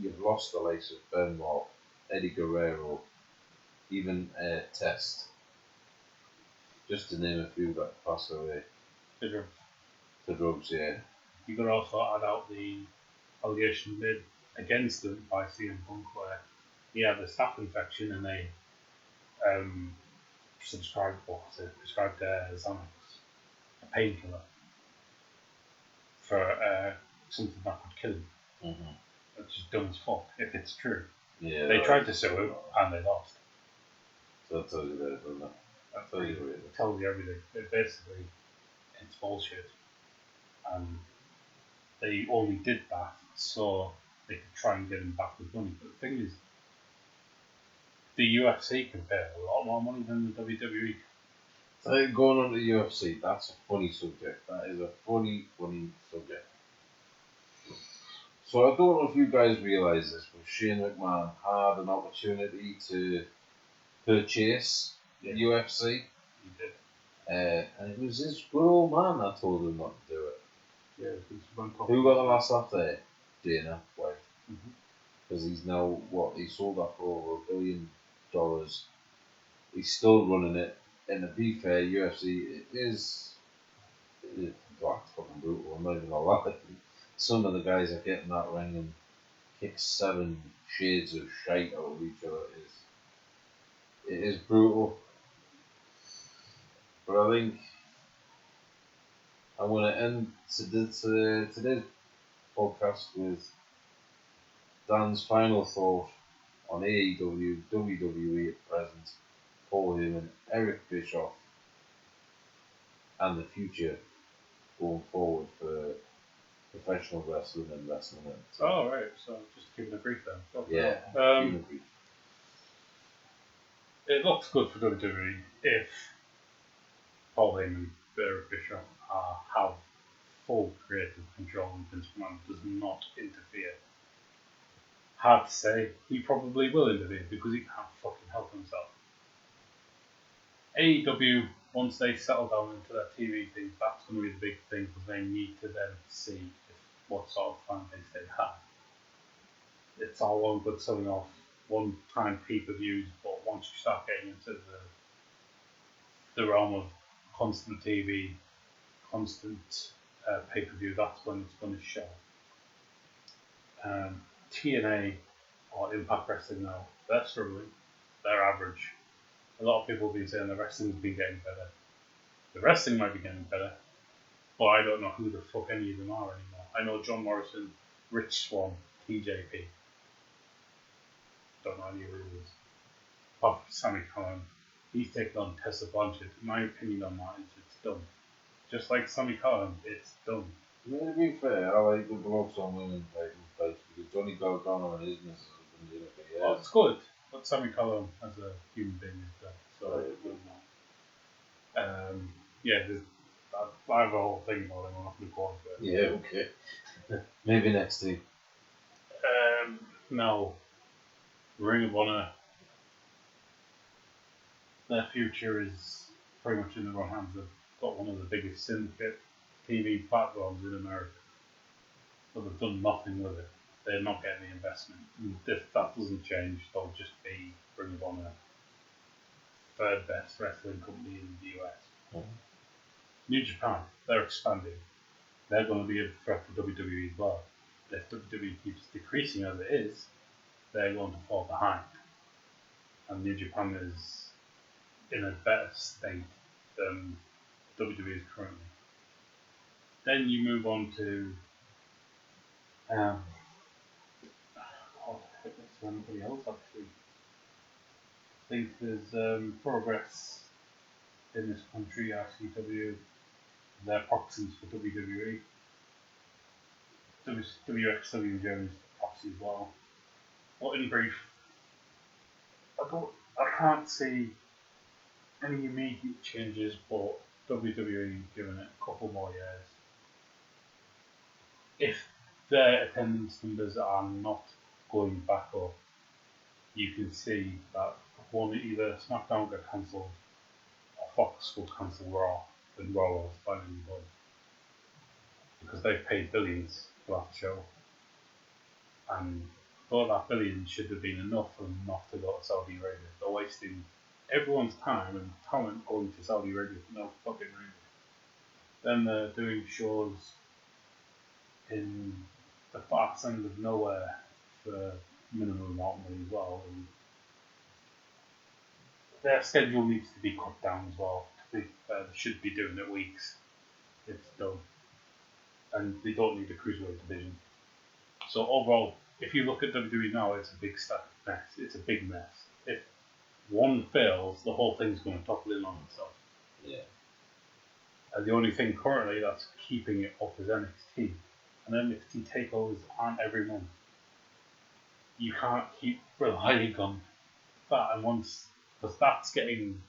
you've lost the likes of Benoit, Eddie Guerrero, even Test, just to name a few that passed away. The drugs, yeah. You could also add out the allegation made against them by CM Punk, where he had a staph infection and they prescribed Xanax, a painkiller, for something that could kill him. Mm-hmm. Which is dumb as fuck, if it's true. Yeah. They tried to sue him and they lost. So that tells you that, doesn't it? That tells you everything. It tells you everything. Basically, it's bullshit. And they only did that so they could try and get him back with money. But the thing is, the UFC can pay a lot more money than the WWE. So going on to the UFC, that's a funny subject. That is a funny subject. So I don't know if you guys realise this, but Shane McMahon had an opportunity to purchase the UFC. He did. And it was his good old man that told him not to do it. Yeah, who got the last laugh there? Dana White. Because Mm-hmm. he's now, he sold that for over $1 billion. He's still running it. And to be fair, UFC, it is fucking brutal. I'm not even gonna lie. Some of the guys that get in that ring and kick 7 shades of shite out of each other it is brutal. But I think I'm going to end today's podcast with Dan's final thought on AEW, WWE at present, Paul Heyman, Eric Bischoff, and the future going forward for professional wrestling and wrestling. Oh, right. So just giving a brief then. Yeah. It looks good for WWE if Paul Heyman and Eric Bischoff have full creative control and Vince McMahon does not interfere. Hard to say. He probably will interfere because he can't fucking help himself. AEW, once they settle down into their TV thing, that's going to be the big thing because they need to then see what sort of fan base they have. It's all well good selling off one-time pay-per-views, but once you start getting into the realm of constant TV, constant pay-per-view, that's when it's going to show. TNA or Impact Wrestling now, they're struggling. They're average. A lot of people have been saying the wrestling's been getting better. The wrestling might be getting better, but I don't know who the fuck any of them are anymore. I know John Morrison, Rich Swann, TJP. Don't know any of these. Apart from Sammy Collins, he's taken on Tessa Blanchard. My opinion on that is it's dumb. Just like Sammy Collins, it's dumb. Yeah, to be fair, I like the blokes on women fighting because Johnny Gargano and his missus have been doing it for years. Oh, it's good. But Sammy Collins as a human being is dead. So, yeah, I have a whole thing about him. I'm not going to go on to it. Yeah, okay. Maybe next week. No. Ring of Honor. Their future is pretty much in the wrong hands. They've got one of the biggest syndicate TV platforms in America. But they've done nothing with it. They're not getting the investment. If that doesn't change, they'll just be Ring of Honor, third best wrestling company in the US. New Japan, they're expanding. They're going to be a threat to WWE as well. But if WWE keeps decreasing as it is, they're going to fall behind. And New Japan is in a better state than WWE is currently. Then you move on to God, I think there's anybody else actually. I think there's Progress in this country, RCW, they're proxies for WWE. WXW in Germany is proxy as well. But in brief, I can't see any immediate changes, but WWE giving it a couple more years. If their attendance numbers are not going back up, you can see that one either SmackDown get cancelled or Fox will cancel Raw when Raw was finally done. Because they've paid billions for that show. And thought that billion should have been enough for them not to go to Saudi Arabia. They're wasting everyone's time and talent going to Saudi Arabia for no fucking reason. Then they're doing shows in the far end of nowhere for minimum amount of money as well. And their schedule needs to be cut down as well. They should be doing it weeks. It's done. And they don't need a cruiserweight division. So overall, if you look at WWE now, it's a big mess. It's a big mess. If one fails, the whole thing's going to topple in on itself. Yeah. And the only thing currently that's keeping it up is NXT. And NXT takeovers aren't every month. You can't keep relying on that. And once, because that's getting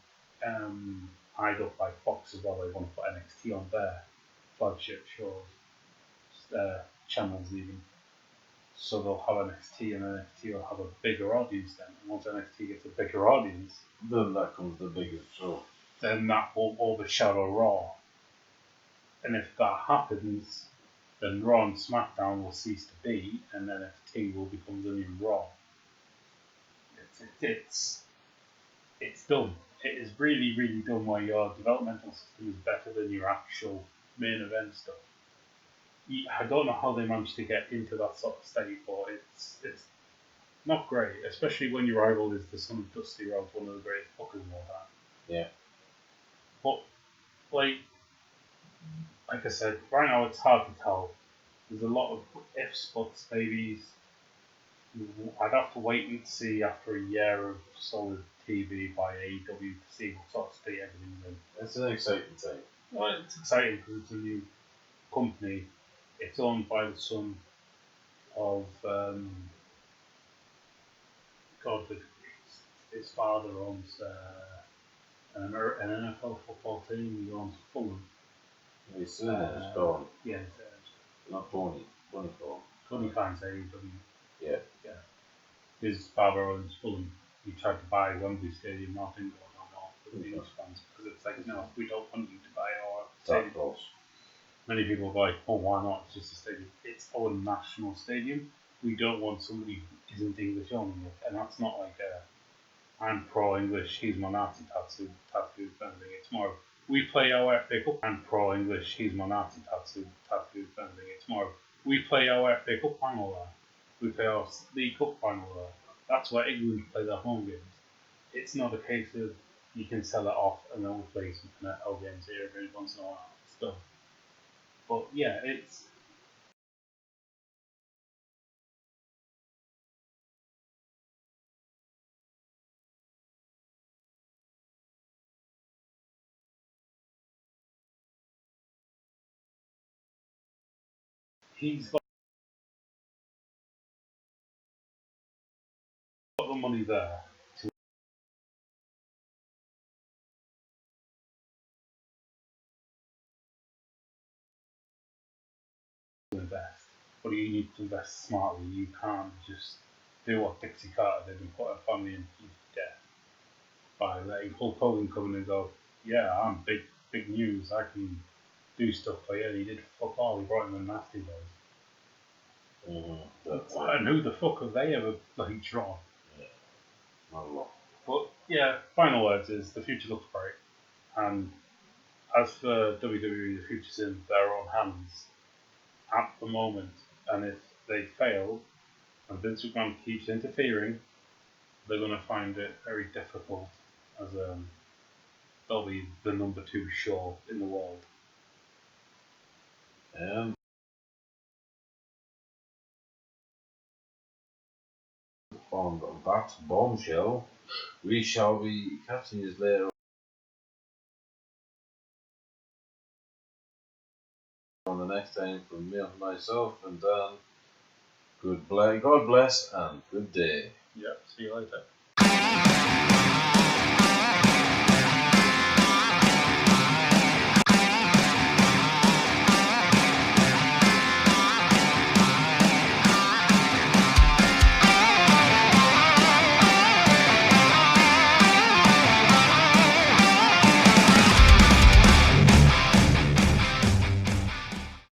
eyed up by Fox as well, they want to put NXT on their flagship shows, channels even. So they'll have NXT, and NXT will have a bigger audience then. And once NXT gets a bigger audience, then that comes the biggest show. Then that will overshadow Raw. And if that happens, then Raw and SmackDown will cease to be, and NXT will become the new Raw. It's dumb. It is really, really dumb where your developmental system is better than your actual main event stuff. I don't know how they managed to get into that sort of state, but it's not great, especially when your rival is the son of Dusty Rhodes, one of the greatest bookers of all time. Yeah. But like I said, right now it's hard to tell. There's a lot of ifs, buts, maybes. I'd have to wait and see after a year of solid TV by AEW to see what sort of state everything's in. It's an exciting time. Well, it's exciting because it's a new company. It's owned by the son of his father owns an NFL football team. He owns Fulham. His surname is gone. Yeah, Not Tony. Tony Gone. Tony fans AEW. Yeah. Yeah. His father owns Fulham. He tried to buy Wembley Stadium. Nothing going on with the fans because it's like, no, we don't want you to buy our stadium. Many people go like, oh, why not? It's just a stadium. It's our national stadium. We don't want somebody who isn't English owning it. And that's not like I'm pro-English, he's my Nazi tattoo kind of thing. It's more, we play our FA Cup, I'm pro-English, he's my Nazi tattoo kind of thing. It's more, we play our FA Cup final there. We play our League Cup final there. That's where England play their home games. It's not a case of you can sell it off and then we'll play some NFL games here every once in a while. Stuff. But yeah, it's he's got the money there to invest. But you need to invest smartly. You can't just do what Dixie Carter did and put her family in debt by letting Hulk Hogan come in and go, yeah, I'm big news. I can do stuff for you. And he did fuck all. He brought in the Nasty Boys. And who the fuck have they ever drawn? Yeah. Not a lot. But yeah, final words is the future looks bright, and as for WWE, the future's in their own hands at the moment, and if they fail and Vince McMahon keeps interfering, they're going to find it very difficult, as they'll be the number 2 show in the world. On that bombshell, we shall be catching you later on the next time from me and myself and Dan. God bless and good day. Yeah, see you later.